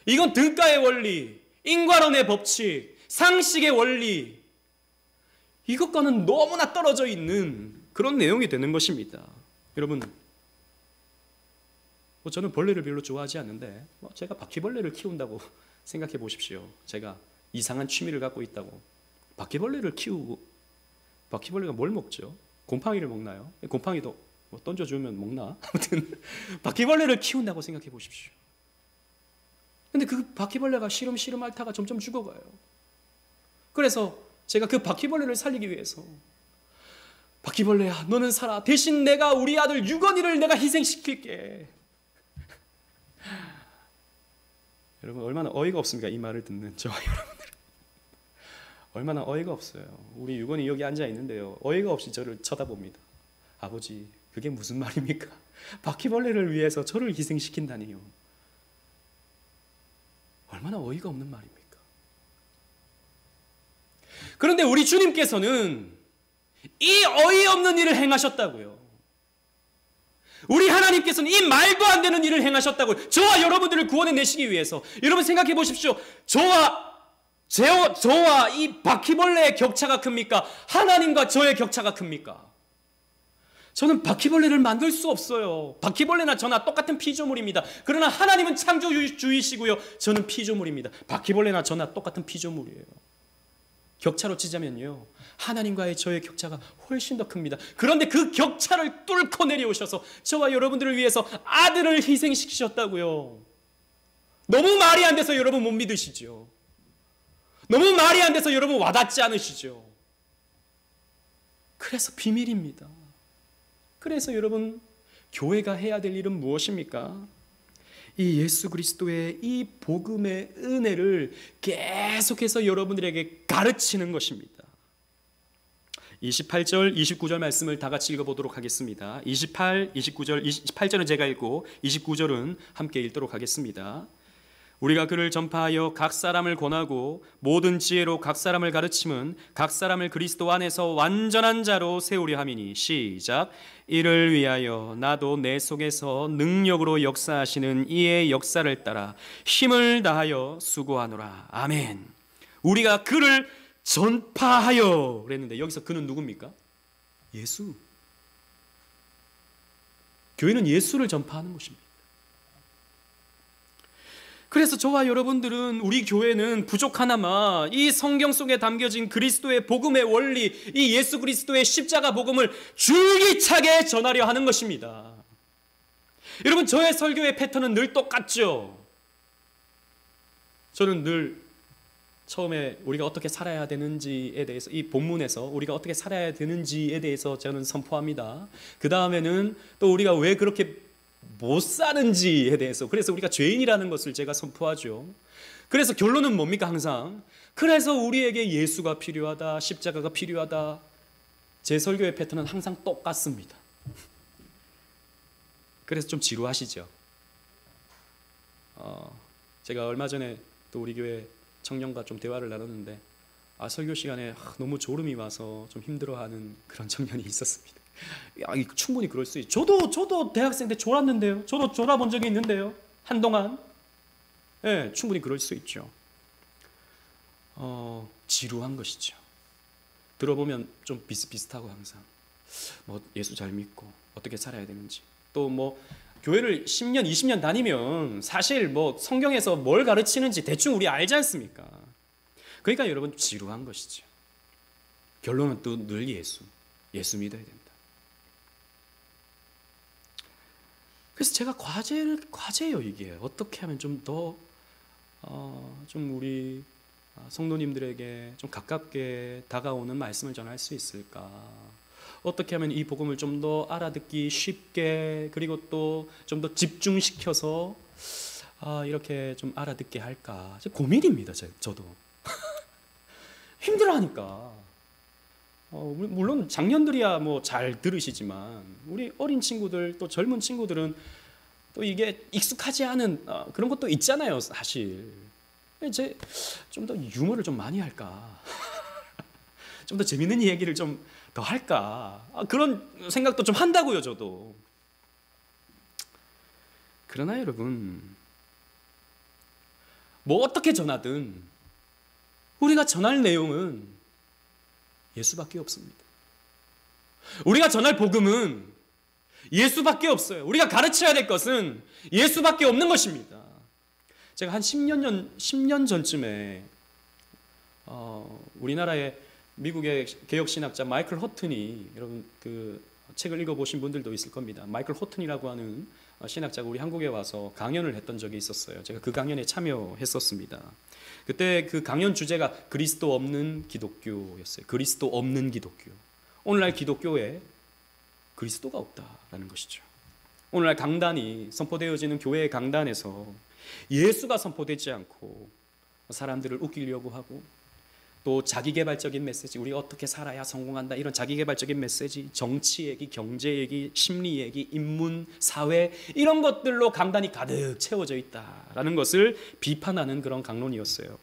이건 등가의 원리, 인과론의 법칙, 상식의 원리, 이것과는 너무나 떨어져 있는 그런 내용이 되는 것입니다. 여러분, 저는 벌레를 별로 좋아하지 않는데 제가 바퀴벌레를 키운다고 생각해 보십시오. 제가 이상한 취미를 갖고 있다고. 바퀴벌레를 키우고, 바퀴벌레가 뭘 먹죠? 곰팡이를 먹나요? 곰팡이도 뭐 던져주면 먹나? 아무튼 바퀴벌레를 키운다고 생각해 보십시오. 근데 그 바퀴벌레가 시름시름 앓다가 점점 죽어가요. 그래서 제가 그 바퀴벌레를 살리기 위해서, 바퀴벌레야 너는 살아, 대신 내가 우리 아들 유건이를 내가 희생시킬게. 여러분, 얼마나 어이가 없습니까? 이 말을 듣는 저와 여러분들 얼마나 어이가 없어요. 우리 유건이 여기 앉아 있는데요, 어이가 없이 저를 쳐다봅니다. 아버지, 그게 무슨 말입니까? 바퀴벌레를 위해서 저를 희생시킨다니요. 얼마나 어이가 없는 말입니까? 그런데 우리 주님께서는 이 어이없는 일을 행하셨다고요. 우리 하나님께서는 이 말도 안 되는 일을 행하셨다고요. 저와 여러분들을 구원해내시기 위해서. 여러분 생각해 보십시오. 저와 이 바퀴벌레의 격차가 큽니까? 하나님과 저의 격차가 큽니까? 저는 바퀴벌레를 만들 수 없어요. 바퀴벌레나 저나 똑같은 피조물입니다. 그러나 하나님은 창조주이시고요, 저는 피조물입니다. 바퀴벌레나 저나 똑같은 피조물이에요. 격차로 치자면요, 하나님과의 저의 격차가 훨씬 더 큽니다. 그런데 그 격차를 뚫고 내려오셔서 저와 여러분들을 위해서 아들을 희생시키셨다고요. 너무 말이 안 돼서 여러분 못 믿으시죠? 너무 말이 안 돼서 여러분 와닿지 않으시죠? 그래서 비밀입니다. 그래서 여러분, 교회가 해야 될 일은 무엇입니까? 이 예수 그리스도의 이 복음의 은혜를 계속해서 여러분들에게 가르치는 것입니다. 28절, 29절 말씀을 다 같이 읽어보도록 하겠습니다. 28, 29절, 28절은 제가 읽고 29절은 함께 읽도록 하겠습니다. 우리가 그를 전파하여 각 사람을 권하고 모든 지혜로 각 사람을 가르침은 각 사람을 그리스도 안에서 완전한 자로 세우려 함이니. 시작. 이를 위하여 나도 내 속에서 능력으로 역사하시는 이의 역사를 따라 힘을 다하여 수고하노라. 아멘. 우리가 그를 전파하여 그랬는데 여기서 그는 누굽니까? 예수. 교회는 예수를 전파하는 것입니다. 그래서 저와 여러분들은, 우리 교회는 부족하나마 이 성경 속에 담겨진 그리스도의 복음의 원리, 이 예수 그리스도의 십자가 복음을 줄기차게 전하려 하는 것입니다. 여러분, 저의 설교의 패턴은 늘 똑같죠? 저는 늘 처음에 우리가 어떻게 살아야 되는지에 대해서, 이 본문에서 우리가 어떻게 살아야 되는지에 대해서 저는 선포합니다. 그 다음에는 또 우리가 왜 그렇게 못 사는지에 대해서, 그래서 우리가 죄인이라는 것을 제가 선포하죠. 그래서 결론은 뭡니까? 항상 그래서 우리에게 예수가 필요하다, 십자가가 필요하다. 제 설교의 패턴은 항상 똑같습니다. 그래서 좀 지루하시죠? 제가 얼마 전에 또 우리 교회 청년과 좀 대화를 나눴는데, 설교 시간에 너무 졸음이 와서 좀 힘들어하는 그런 청년이 있었습니다. 충분히 그럴 수 있죠. 저도 대학생 때 졸았는데요. 저도 졸아본 적이 있는데요, 한동안. 네, 충분히 그럴 수 있죠. 지루한 것이죠. 들어보면 좀 비슷비슷하고, 항상 뭐 예수 잘 믿고 어떻게 살아야 되는지, 또 뭐 교회를 10년 20년 다니면 사실 뭐 성경에서 뭘 가르치는지 대충 우리 알지 않습니까? 그러니까 여러분, 지루한 것이죠. 결론은 또 늘 예수 믿어야 된다. 그래서 제가 과제예요, 이게. 어떻게 하면 좀 더 좀 우리 성도님들에게 좀 가깝게 다가오는 말씀을 전할 수 있을까? 어떻게 하면 이 복음을 좀 더 알아듣기 쉽게, 그리고 또 좀 더 집중시켜서 이렇게 좀 알아듣게 할까 고민입니다. 저도 힘들어하니까. 물론 장년들이야 뭐 잘 들으시지만 우리 어린 친구들 또 젊은 친구들은 또 이게 익숙하지 않은 그런 것도 있잖아요. 사실 좀 더 유머를 좀 많이 할까 좀 더 재밌는 얘기를 좀 더 할까 그런 생각도 좀 한다고요. 저도. 그러나 여러분, 뭐 어떻게 전하든 우리가 전할 내용은 예수밖에 없습니다. 우리가 전할 복음은 예수밖에 없어요. 우리가 가르쳐야 될 것은 예수밖에 없는 것입니다. 제가 한 10년 전쯤에 우리나라의 미국의 개혁신학자 마이클 호튼이, 여러분 그 책을 읽어보신 분들도 있을 겁니다. 마이클 호튼이라고 하는 신학자가 우리 한국에 와서 강연을 했던 적이 있었어요. 제가 그 강연에 참여했었습니다. 그때 그 강연 주제가 그리스도 없는 기독교였어요. 그리스도 없는 기독교. 오늘날 기독교에 그리스도가 없다라는 것이죠. 오늘날 강단이 선포되어지는 교회의 강단에서 예수가 선포되지 않고 사람들을 웃기려고 하고 또 자기개발적인 메시지, 우리가 어떻게 살아야 성공한다, 이런 자기개발적인 메시지, 정치 얘기, 경제 얘기, 심리 얘기, 인문, 사회, 이런 것들로 강단이 가득 채워져 있다라는 것을 비판하는 그런 강론이었어요.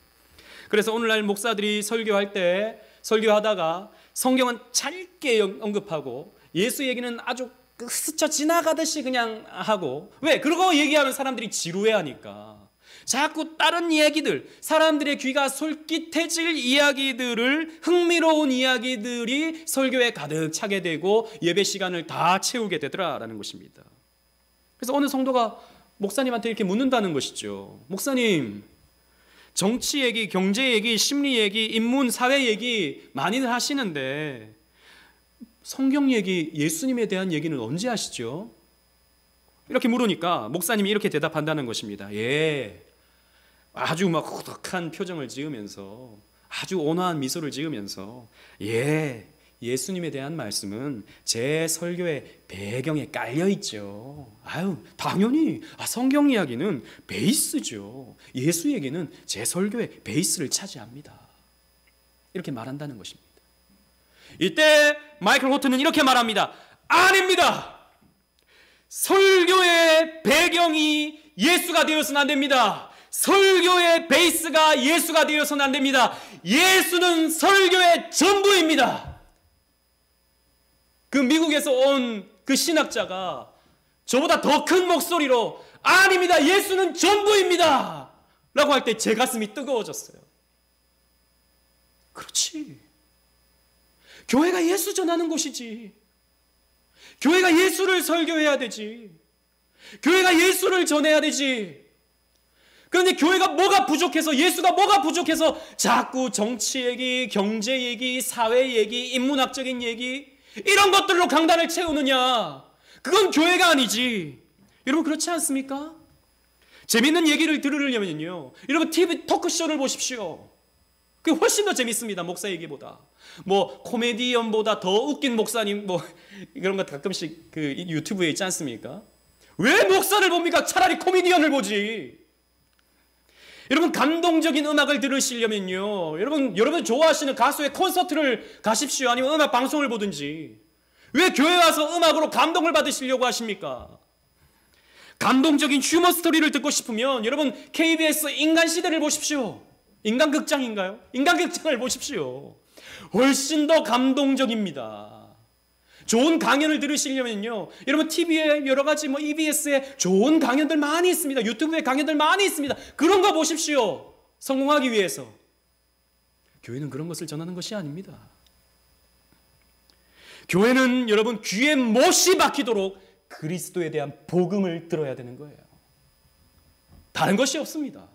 그래서 오늘날 목사들이 설교할 때 설교하다가 성경은 짧게 언급하고 예수 얘기는 아주 스쳐 지나가듯이 그냥 하고, 왜? 그러고 얘기하면 사람들이 지루해하니까 자꾸 다른 이야기들, 사람들의 귀가 솔깃해질 이야기들을, 흥미로운 이야기들이 설교에 가득 차게 되고 예배 시간을 다 채우게 되더라라는 것입니다. 그래서 어느 성도가 목사님한테 이렇게 묻는다는 것이죠. 목사님, 정치 얘기, 경제 얘기, 심리 얘기, 인문, 사회 얘기 많이들 하시는데 성경 얘기, 예수님에 대한 얘기는 언제 하시죠? 이렇게 물으니까 목사님이 이렇게 대답한다는 것입니다. 아주 막 호덕한 표정을 지으면서, 아주 온화한 미소를 지으면서, 예수님에 대한 말씀은 제 설교의 배경에 깔려 있죠. 당연히 성경 이야기는 베이스죠. 예수 얘기는 제 설교의 베이스를 차지합니다. 이렇게 말한다는 것입니다. 이때 마이클 호튼은 이렇게 말합니다. 아닙니다. 설교의 배경이 예수가 되어서는 안 됩니다. 설교의 베이스가 예수가 되어서는 안 됩니다. 예수는 설교의 전부입니다. 그 미국에서 온 그 신학자가 저보다 더 큰 목소리로 아닙니다. 예수는 전부입니다. 라고 할 때 제 가슴이 뜨거워졌어요. 그렇지. 교회가 예수 전하는 곳이지. 교회가 예수를 설교해야 되지. 교회가 예수를 전해야 되지. 그런데 교회가 뭐가 부족해서, 예수가 뭐가 부족해서 자꾸 정치 얘기, 경제 얘기, 사회 얘기, 인문학적인 얘기, 이런 것들로 강단을 채우느냐? 그건 교회가 아니지. 여러분 그렇지 않습니까? 재밌는 얘기를 들으려면요, 여러분 TV 토크쇼를 보십시오. 그게 훨씬 더 재밌습니다. 목사 얘기보다. 뭐 코미디언보다 더 웃긴 목사님 뭐 이런 거 가끔씩 그 유튜브에 있지 않습니까? 왜 목사를 봅니까? 차라리 코미디언을 보지. 여러분 감동적인 음악을 들으시려면요, 여러분 좋아하시는 가수의 콘서트를 가십시오. 아니면 음악 방송을 보든지. 왜 교회 와서 음악으로 감동을 받으시려고 하십니까? 감동적인 휴머 스토리를 듣고 싶으면 여러분 KBS 인간시대를 보십시오. 인간극장인가요? 인간극장을 보십시오. 훨씬 더 감동적입니다. 좋은 강연을 들으시려면요, 여러분 TV에 여러 가지 EBS에 좋은 강연들 많이 있습니다. 유튜브에 강연들 많이 있습니다. 그런 거 보십시오. 성공하기 위해서. 교회는 그런 것을 전하는 것이 아닙니다. 교회는 여러분 귀에 못이 박히도록 그리스도에 대한 복음을 들어야 되는 거예요. 다른 것이 없습니다.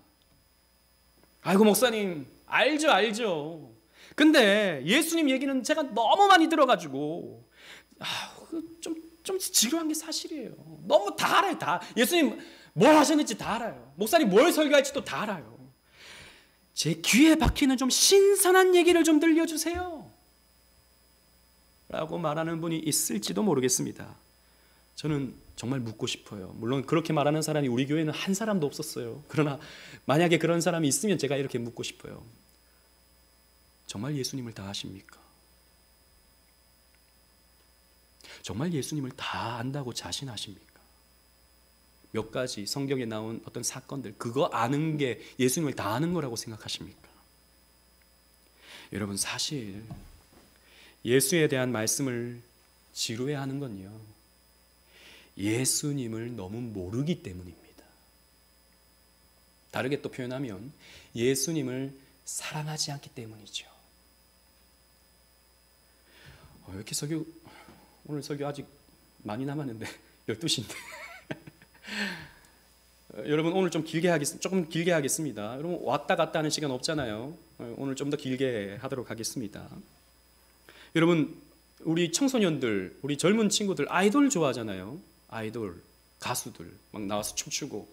아이고 목사님, 알죠. 근데 예수님 얘기는 제가 너무 많이 들어가지고 좀 지루한 게 사실이에요. 너무 다 알아요. 다. 예수님 뭘 하셨는지 다 알아요. 목사님 뭘 설교할지도 다 알아요. 제 귀에 박히는 좀 신선한 얘기를 좀 들려주세요 라고 말하는 분이 있을지도 모르겠습니다. 저는 정말 묻고 싶어요. 물론 그렇게 말하는 사람이 우리 교회는 한 사람도 없었어요. 그러나 만약에 그런 사람이 있으면 제가 이렇게 묻고 싶어요. 정말 예수님을 다 아십니까? 정말 예수님을 다 안다고 자신하십니까? 몇 가지 성경에 나온 어떤 사건들, 그거 아는 게 예수님을 다 아는 거라고 생각하십니까? 여러분, 사실 예수에 대한 말씀을 지루해하는 건요, 예수님을 너무 모르기 때문입니다. 다르게 또 표현하면 예수님을 사랑하지 않기 때문이죠. 이렇게 오늘 설교 아직 많이 남았는데 12시인데 여러분, 오늘 조금 길게 하겠습니다. 여러분, 왔다 갔다 하는 시간 없잖아요. 오늘 좀 더 길게 하도록 하겠습니다. 여러분, 우리 청소년들, 우리 젊은 친구들 아이돌 좋아하잖아요. 아이돌, 가수들 막 나와서 춤추고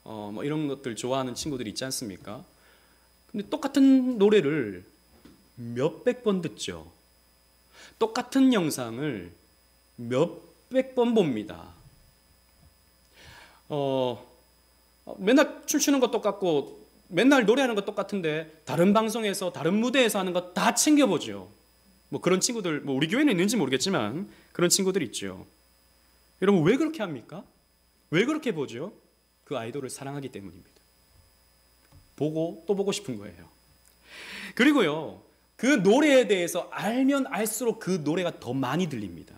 뭐 이런 것들 좋아하는 친구들이 있지 않습니까? 근데 똑같은 노래를 몇백 번 듣죠. 똑같은 영상을 몇백 번 봅니다. 맨날 춤추는 거 똑같고 맨날 노래하는 거 똑같은데 다른 방송에서 다른 무대에서 하는 거 다 챙겨보죠. 뭐 그런 친구들, 뭐 우리 교회는 있는지 모르겠지만 그런 친구들 있죠. 여러분, 왜 그렇게 합니까? 왜 그렇게 보죠? 그 아이돌을 사랑하기 때문입니다. 보고 또 보고 싶은 거예요. 그리고요, 그 노래에 대해서 알면 알수록 그 노래가 더 많이 들립니다.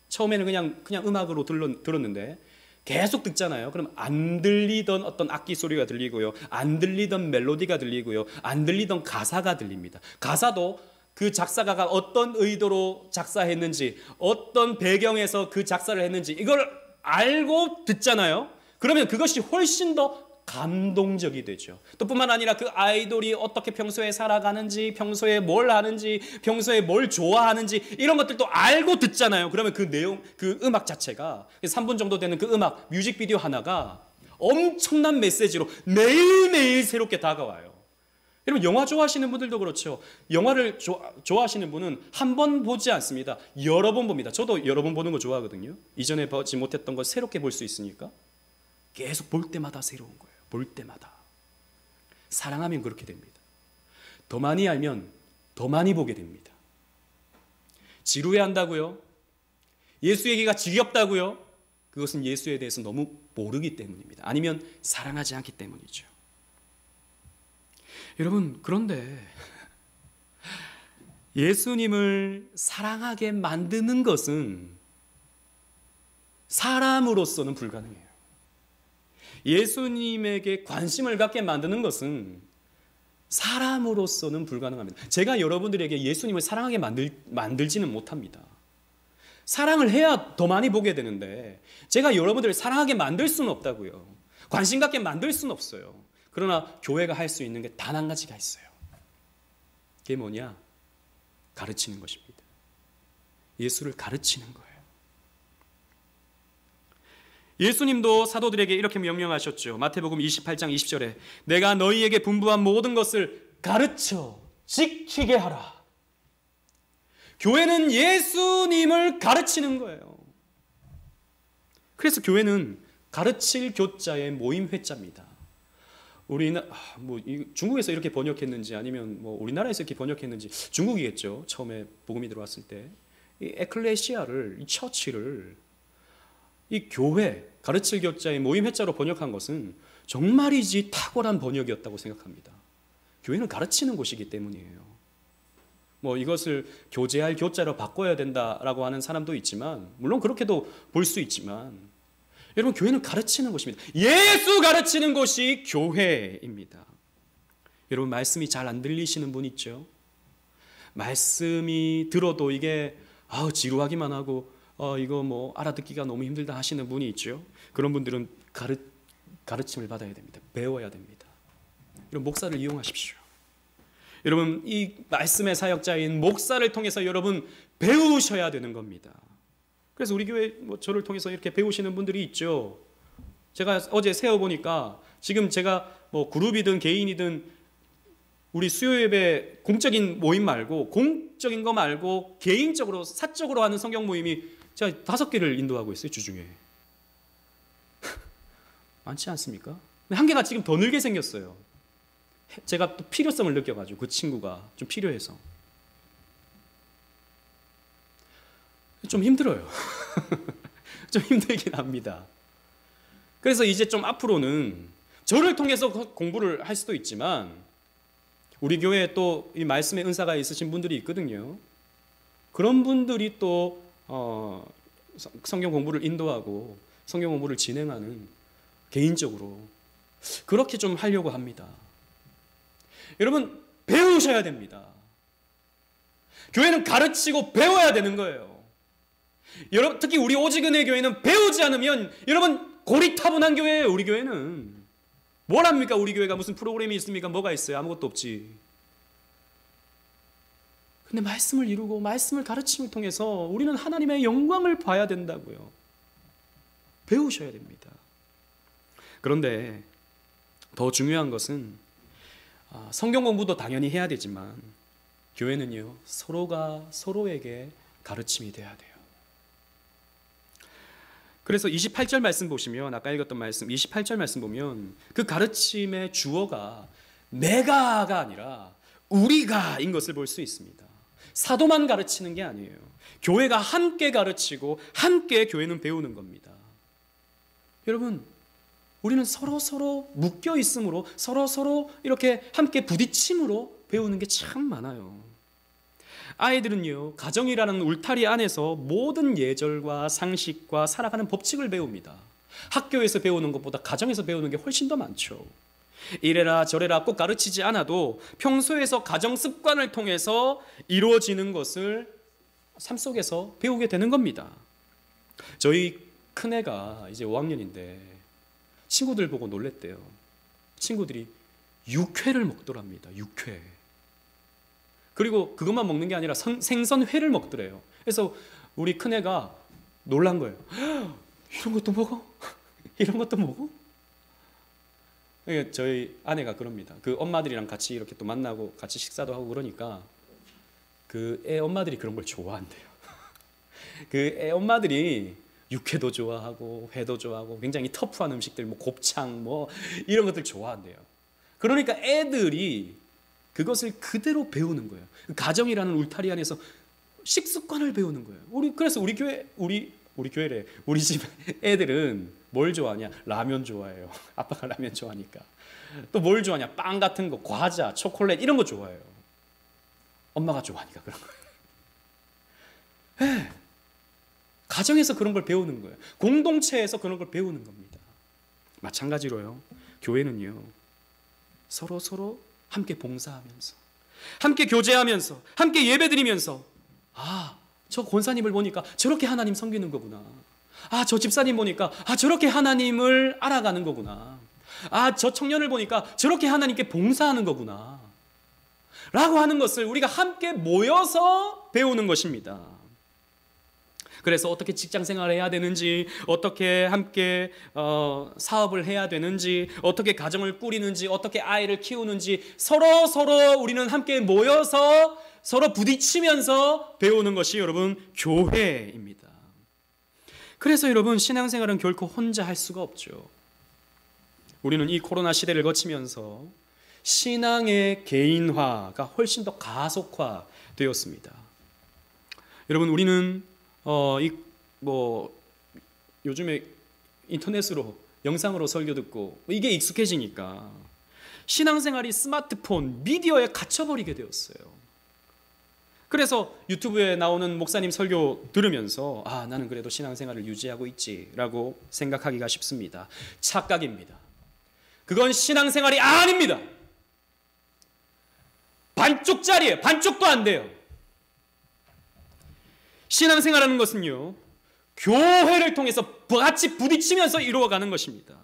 처음에는 그냥 음악으로 들었는데 계속 듣잖아요. 그럼 안 들리던 어떤 악기 소리가 들리고요, 안 들리던 멜로디가 들리고요, 안 들리던 가사가 들립니다. 가사도 그 작사가가 어떤 의도로 작사했는지, 어떤 배경에서 그 작사를 했는지 이걸 알고 듣잖아요. 그러면 그것이 훨씬 더 감동적이 되죠. 또 뿐만 아니라 그 아이돌이 어떻게 평소에 살아가는지, 평소에 뭘 하는지, 평소에 뭘 좋아하는지 이런 것들도 알고 듣잖아요. 그러면 그 내용, 그 음악 자체가 3분 정도 되는 그 음악 뮤직비디오 하나가 엄청난 메시지로 매일매일 새롭게 다가와요. 여러분, 영화 좋아하시는 분들도 그렇죠. 영화를 좋아하시는 분은 한 번 보지 않습니다. 여러 번 봅니다. 저도 여러 번 보는 거 좋아하거든요. 이전에 보지 못했던 걸 새롭게 볼 수 있으니까 계속 볼 때마다 새로운 거예요. 볼 때마다. 사랑하면 그렇게 됩니다. 더 많이 알면 더 많이 보게 됩니다. 지루해한다고요? 예수 얘기가 지겹다고요? 그것은 예수에 대해서 너무 모르기 때문입니다. 아니면 사랑하지 않기 때문이죠. 여러분, 그런데 예수님을 사랑하게 만드는 것은 사람으로서는 불가능해요. 예수님에게 관심을 갖게 만드는 것은 사람으로서는 불가능합니다. 제가 여러분들에게 예수님을 사랑하게 만들지는 못합니다. 사랑을 해야 더 많이 보게 되는데 제가 여러분들을 사랑하게 만들 수는 없다고요. 관심 갖게 만들 수는 없어요. 그러나 교회가 할 수 있는 게 단 한 가지가 있어요. 그게 뭐냐? 가르치는 것입니다. 예수를 가르치는 거예요. 예수님도 사도들에게 이렇게 명령하셨죠. 마태복음 28장 20절에 내가 너희에게 분부한 모든 것을 가르쳐 지키게 하라. 교회는 예수님을 가르치는 거예요. 그래서 교회는 가르칠 교자의 모임 회자입니다. 중국에서 이렇게 번역했는지 아니면 우리나라에서 이렇게 번역했는지 중국이겠죠. 처음에 복음이 들어왔을 때 이 에클레시아를, 이 처치를 이 교회 가르칠 교자의 모임 회자로 번역한 것은 정말이지 탁월한 번역이었다고 생각합니다. 교회는 가르치는 곳이기 때문이에요. 이것을 교제할 교자로 바꿔야 된다라고 하는 사람도 있지만, 물론 그렇게도 볼 수 있지만, 여러분, 교회는 가르치는 곳입니다. 예수 가르치는 곳이 교회입니다. 여러분, 말씀이 잘 안 들리시는 분 있죠? 말씀이 들어도 이게 지루하기만 하고 이거 알아듣기가 너무 힘들다 하시는 분이 있죠? 그런 분들은 가르침을 받아야 됩니다. 배워야 됩니다. 여러분, 목사를 이용하십시오. 여러분, 이 말씀의 사역자인 목사를 통해서 여러분 배우셔야 되는 겁니다. 그래서 우리 교회 저를 통해서 이렇게 배우시는 분들이 있죠. 제가 어제 세어보니까 지금 제가 그룹이든 개인이든 우리 수요예배 공적인 모임 말고, 공적인 거 말고 개인적으로 사적으로 하는 성경 모임이 제가 5개를 인도하고 있어요. 주중에 많지 않습니까? 근데 한 개가 지금 더 늘게 생겼어요. 제가 또 필요성을 느껴가지고 그 친구가 좀 필요해서 좀 힘들어요. 좀 힘들긴 합니다. 그래서 이제 좀 앞으로는 저를 통해서 공부를 할 수도 있지만 우리 교회에 또 이 말씀의 은사가 있으신 분들이 있거든요. 그런 분들이 또 성경 공부를 인도하고 성경 공부를 진행하는 개인적으로 그렇게 좀 하려고 합니다. 여러분 배우셔야 됩니다. 교회는 가르치고 배워야 되는 거예요. 여러분 특히 우리 오직은혜 교회는 배우지 않으면 여러분 고리타분한 교회예요. 우리 교회는 뭘 합니까? 우리 교회가 무슨 프로그램이 있습니까? 뭐가 있어요? 아무것도 없지. 근데 말씀을 이루고 말씀을 가르침을 통해서 우리는 하나님의 영광을 봐야 된다고요. 배우셔야 됩니다. 그런데 더 중요한 것은 성경 공부도 당연히 해야 되지만 교회는요 서로가 서로에게 가르침이 돼야 돼요. 그래서 28절 말씀 보시면 아까 읽었던 말씀 28절 말씀 보면 그 가르침의 주어가 내가가 아니라 우리가인 것을 볼 수 있습니다. 사도만 가르치는 게 아니에요. 교회가 함께 가르치고 함께 교회는 배우는 겁니다. 여러분 우리는 서로 묶여 있으므로 서로 이렇게 함께 부딪힘으로 배우는 게 참 많아요. 아이들은요 가정이라는 울타리 안에서 모든 예절과 상식과 살아가는 법칙을 배웁니다. 학교에서 배우는 것보다 가정에서 배우는 게 훨씬 더 많죠. 이래라 저래라 꼭 가르치지 않아도 평소에서 가정 습관을 통해서 이루어지는 것을 삶 속에서 배우게 되는 겁니다. 저희 큰애가 이제 5학년인데 친구들 보고 놀랬대요. 친구들이 육회를 먹더랍니다. 육회. 그리고 그것만 먹는 게 아니라 생선회를 먹더래요. 그래서 우리 큰애가 놀란 거예요. 이런 것도 먹어? 이런 것도 먹어? 저희 아내가 그럽니다. 그 엄마들이랑 같이 이렇게 또 만나고 같이 식사도 하고 그러니까 그 애 엄마들이 그런 걸 좋아한대요. 그 애 엄마들이 육회도 좋아하고 회도 좋아하고 굉장히 터프한 음식들 뭐 곱창 뭐 이런 것들 좋아한대요. 그러니까 애들이 그것을 그대로 배우는 거예요. 가정이라는 울타리 안에서 식습관을 배우는 거예요. 그래서 우리 교회래. 우리 집 애들은 뭘 좋아하냐? 라면 좋아해요. 아빠가 라면 좋아하니까. 또 뭘 좋아하냐? 빵 같은 거, 과자, 초콜릿 이런 거 좋아해요. 엄마가 좋아하니까 그런 거예요. 네. 가정에서 그런 걸 배우는 거예요. 공동체에서 그런 걸 배우는 겁니다. 마찬가지로요. 교회는요. 서로 함께 봉사하면서 함께 교제하면서 함께 예배드리면서 저 권사님을 보니까 저렇게 하나님 섬기는 거구나. 저 집사님 보니까 저렇게 하나님을 알아가는 거구나. 저 청년을 보니까 저렇게 하나님께 봉사하는 거구나 라고 하는 것을 우리가 함께 모여서 배우는 것입니다. 그래서 어떻게 직장 생활을 해야 되는지, 어떻게 함께 사업을 해야 되는지, 어떻게 가정을 꾸리는지, 어떻게 아이를 키우는지 서로 우리는 함께 모여서 서로 부딪히면서 배우는 것이 여러분 교회입니다. 그래서 여러분 신앙생활은 결코 혼자 할 수가 없죠. 우리는 이 코로나 시대를 거치면서 신앙의 개인화가 훨씬 더 가속화되었습니다. 여러분 우리는 요즘에 인터넷으로 영상으로 설교 듣고 이게 익숙해지니까 신앙생활이 스마트폰, 미디어에 갇혀버리게 되었어요. 그래서 유튜브에 나오는 목사님 설교 들으면서 나는 그래도 신앙생활을 유지하고 있지라고 생각하기가 쉽습니다. 착각입니다. 그건 신앙생활이 아닙니다. 반쪽짜리예요. 반쪽도 안 돼요. 신앙생활하는 것은요 교회를 통해서 같이 부딪히면서 이루어가는 것입니다.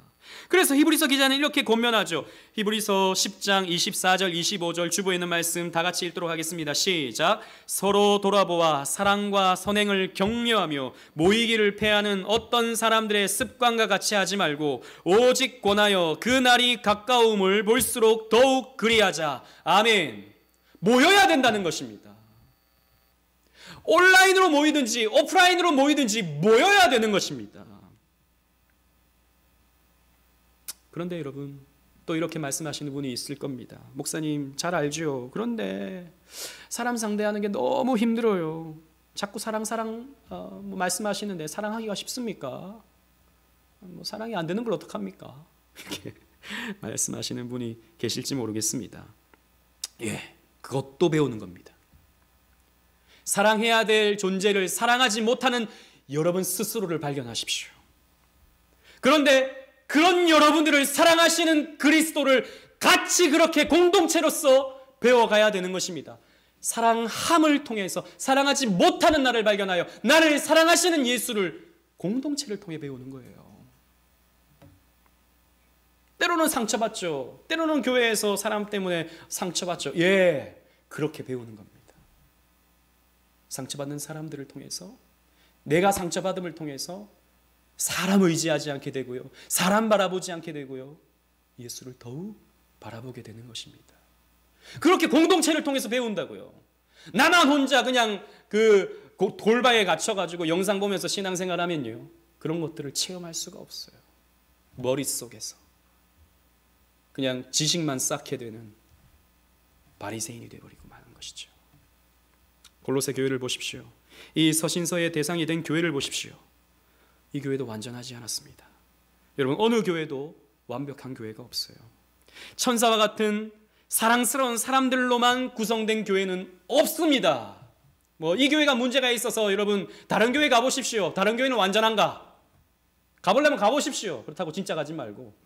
그래서 히브리서 기자는 이렇게 권면하죠. 히브리서 10장 24절 25절 주보에 있는 말씀 다 같이 읽도록 하겠습니다. 시작. 서로 돌아보아 사랑과 선행을 격려하며 모이기를 패하는 어떤 사람들의 습관과 같이 하지 말고 오직 권하여 그 날이 가까움을 볼수록 더욱 그리하자. 아멘. 모여야 된다는 것입니다. 온라인으로 모이든지 오프라인으로 모이든지 모여야 되는 것입니다. 그런데 여러분, 또 이렇게 말씀하시는 분이 있을 겁니다. 목사님, 잘 알죠. 그런데 사람 상대하는 게 너무 힘들어요. 자꾸 사랑 말씀하시는데 사랑하기가 쉽습니까? 사랑이 안 되는 걸 어떡합니까? 이렇게 말씀하시는 분이 계실지 모르겠습니다. 예, 그것도 배우는 겁니다. 사랑해야 될 존재를 사랑하지 못하는 여러분 스스로를 발견하십시오. 그런데 그런 여러분들을 사랑하시는 그리스도를 같이 그렇게 공동체로서 배워가야 되는 것입니다. 사랑함을 통해서 사랑하지 못하는 나를 발견하여 나를 사랑하시는 예수를 공동체를 통해 배우는 거예요. 때로는 상처받죠. 때로는 교회에서 사람 때문에 상처받죠. 예, 그렇게 배우는 겁니다. 상처받는 사람들을 통해서, 내가 상처받음을 통해서 사람 의지하지 않게 되고요, 사람 바라보지 않게 되고요, 예수를 더욱 바라보게 되는 것입니다. 그렇게 공동체를 통해서 배운다고요. 나만 혼자 그냥 그 돌바에 갇혀가지고 영상 보면서 신앙생활하면요, 그런 것들을 체험할 수가 없어요. 머릿속에서 그냥 지식만 쌓게 되는 바리새인이 되어버리고 마는 것이죠. 골로새 교회를 보십시오. 이 서신서의 대상이 된 교회를 보십시오. 이 교회도 완전하지 않았습니다. 여러분, 어느 교회도 완벽한 교회가 없어요. 천사와 같은 사랑스러운 사람들로만 구성된 교회는 없습니다. 이 교회가 문제가 있어서 여러분 다른 교회 가보십시오. 다른 교회는 완전한가? 가보려면 가보십시오. 그렇다고 진짜 가지 말고.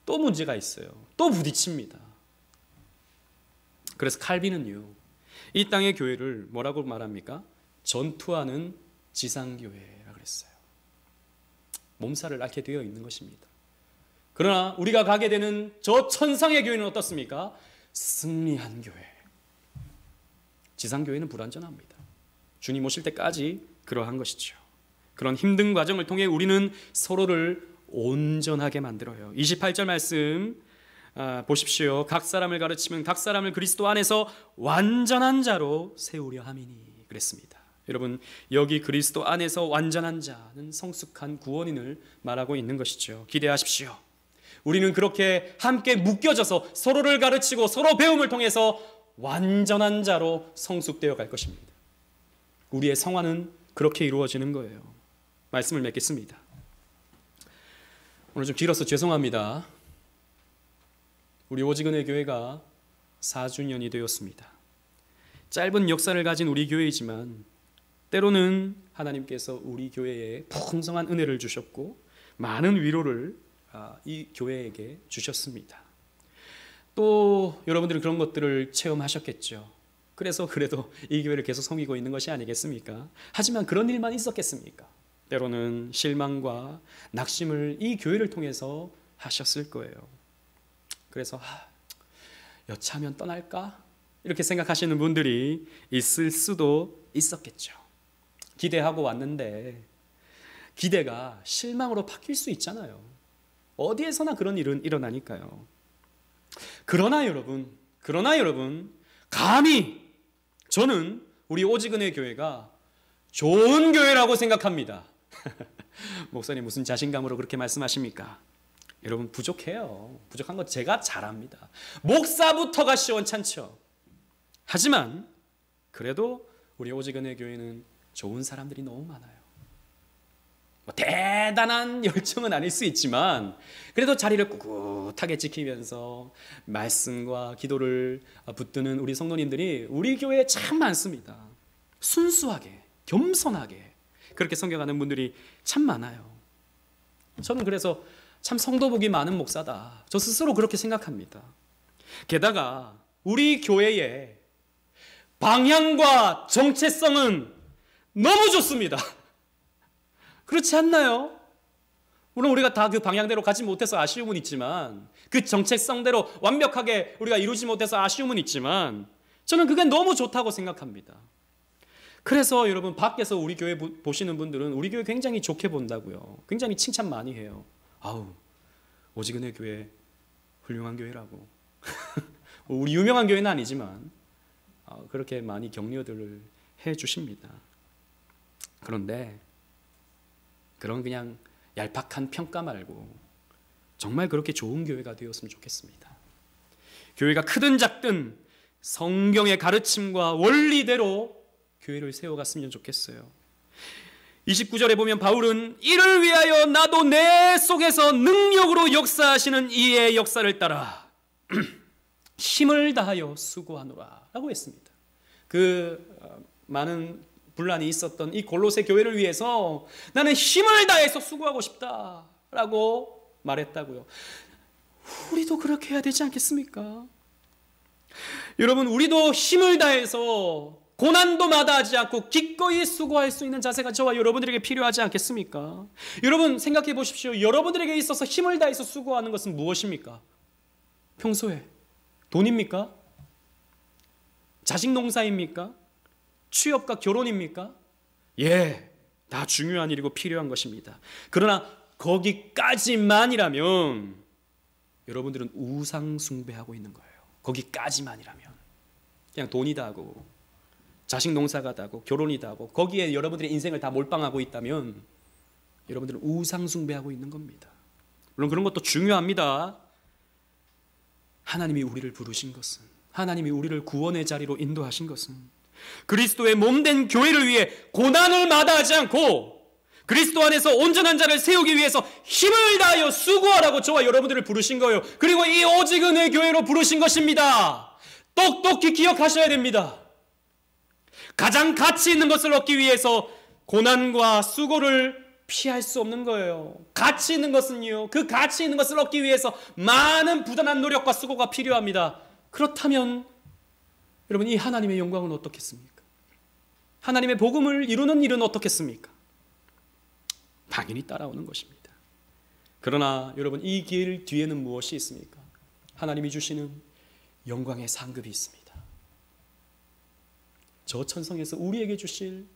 또 문제가 있어요. 또 부딪힙니다. 그래서 칼빈은요, 이 땅의 교회를 뭐라고 말합니까? 전투하는 지상교회라고 그랬어요. 몸살을 앓게 되어 있는 것입니다. 그러나 우리가 가게 되는 저 천상의 교회는 어떻습니까? 승리한 교회. 지상교회는 불완전합니다. 주님 오실 때까지 그러한 것이죠. 그런 힘든 과정을 통해 우리는 서로를 온전하게 만들어요. 28절 말씀 보십시오. 각 사람을 가르치면 각 사람을 그리스도 안에서 완전한 자로 세우려 함이니 그랬습니다. 여러분, 여기 그리스도 안에서 완전한 자는 성숙한 구원인을 말하고 있는 것이죠. 기대하십시오. 우리는 그렇게 함께 묶여져서 서로를 가르치고 서로 배움을 통해서 완전한 자로 성숙되어 갈 것입니다. 우리의 성화는 그렇게 이루어지는 거예요. 말씀을 맺겠습니다. 오늘 좀 길어서 죄송합니다. 우리 오직은혜 교회가 4주년이 되었습니다. 짧은 역사를 가진 우리 교회이지만 때로는 하나님께서 우리 교회에 풍성한 은혜를 주셨고 많은 위로를 이 교회에게 주셨습니다. 또 여러분들은 그런 것들을 체험하셨겠죠. 그래서 그래도 이 교회를 계속 섬기고 있는 것이 아니겠습니까? 하지만 그런 일만 있었겠습니까? 때로는 실망과 낙심을 이 교회를 통해서 하셨을 거예요. 그래서 여차하면 떠날까? 이렇게 생각하시는 분들이 있을 수도 있었겠죠. 기대하고 왔는데 기대가 실망으로 바뀔 수 있잖아요. 어디에서나 그런 일은 일어나니까요. 그러나 여러분, 감히 저는 우리 오직은혜 교회가 좋은 교회라고 생각합니다. 목사님 무슨 자신감으로 그렇게 말씀하십니까? 여러분, 부족해요. 부족한 거 제가 잘 압니다. 목사부터가 시원찮죠. 하지만 그래도 우리 오직은혜 교회는 좋은 사람들이 너무 많아요. 대단한 열정은 아닐 수 있지만 그래도 자리를 꿋꿋하게 지키면서 말씀과 기도를 붙드는 우리 성도님들이 우리 교회에 참 많습니다. 순수하게, 겸손하게 그렇게 섬겨가는 분들이 참 많아요. 저는 그래서 참 성도복이 많은 목사다, 저 스스로 그렇게 생각합니다. 게다가 우리 교회의 방향과 정체성은 너무 좋습니다. 그렇지 않나요? 물론 우리가 다 그 방향대로 가지 못해서 아쉬움은 있지만, 그 정체성대로 완벽하게 우리가 이루지 못해서 아쉬움은 있지만, 저는 그게 너무 좋다고 생각합니다. 그래서 여러분, 밖에서 우리 교회 보시는 분들은 우리 교회 굉장히 좋게 본다고요. 굉장히 칭찬 많이 해요. 아우, 오직은혜 교회 훌륭한 교회라고. 우리 유명한 교회는 아니지만 그렇게 많이 격려들을 해 주십니다. 그런데 그런 그냥 얄팍한 평가 말고 정말 그렇게 좋은 교회가 되었으면 좋겠습니다. 교회가 크든 작든 성경의 가르침과 원리대로 교회를 세워갔으면 좋겠어요. 29절에 보면 바울은 이를 위하여 나도 내 속에서 능력으로 역사하시는 이의 역사를 따라 힘을 다하여 수고하노라 라고 했습니다. 많은 분란이 있었던 이 골로새 교회를 위해서 나는 힘을 다해서 수고하고 싶다라고 말했다고요. 우리도 그렇게 해야 되지 않겠습니까? 여러분, 우리도 힘을 다해서 고난도 마다하지 않고 기꺼이 수고할 수 있는 자세가 저와 여러분들에게 필요하지 않겠습니까? 여러분 생각해 보십시오. 여러분들에게 있어서 힘을 다해서 수고하는 것은 무엇입니까? 평소에 돈입니까? 자식 농사입니까? 취업과 결혼입니까? 예, 다 중요한 일이고 필요한 것입니다. 그러나 거기까지만이라면 여러분들은 우상 숭배하고 있는 거예요. 거기까지만이라면 그냥 돈이다 하고 자식 농사가 다고 결혼이다 하고 거기에 여러분들의 인생을 다 몰빵하고 있다면 여러분들은 우상 숭배하고 있는 겁니다. 물론 그런 것도 중요합니다. 하나님이 우리를 부르신 것은, 하나님이 우리를 구원의 자리로 인도하신 것은 그리스도의 몸된 교회를 위해 고난을 마다하지 않고 그리스도 안에서 온전한 자를 세우기 위해서 힘을 다하여 수고하라고 저와 여러분들을 부르신 거예요. 그리고 이 오직 은혜 교회로 부르신 것입니다. 똑똑히 기억하셔야 됩니다. 가장 가치 있는 것을 얻기 위해서 고난과 수고를 피할 수 없는 거예요. 가치 있는 것은요, 그 가치 있는 것을 얻기 위해서 많은 부단한 노력과 수고가 필요합니다. 그렇다면 여러분, 이 하나님의 영광은 어떻겠습니까? 하나님의 복음을 이루는 일은 어떻겠습니까? 당연히 따라오는 것입니다. 그러나 여러분, 이 길 뒤에는 무엇이 있습니까? 하나님이 주시는 영광의 상급이 있습니다. 저 천성에서 우리에게 주실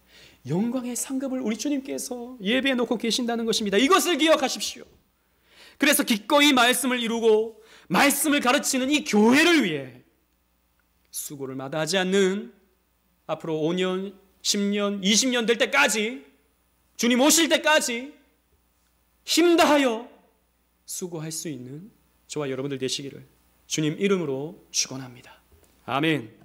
영광의 상급을 우리 주님께서 예배해 놓고 계신다는 것입니다. 이것을 기억하십시오. 그래서 기꺼이 말씀을 이루고 말씀을 가르치는 이 교회를 위해 수고를 마다하지 않는 앞으로 5년, 10년, 20년 될 때까지, 주님 오실 때까지 힘다하여 수고할 수 있는 저와 여러분들 되시기를 주님 이름으로 축원합니다. 아멘.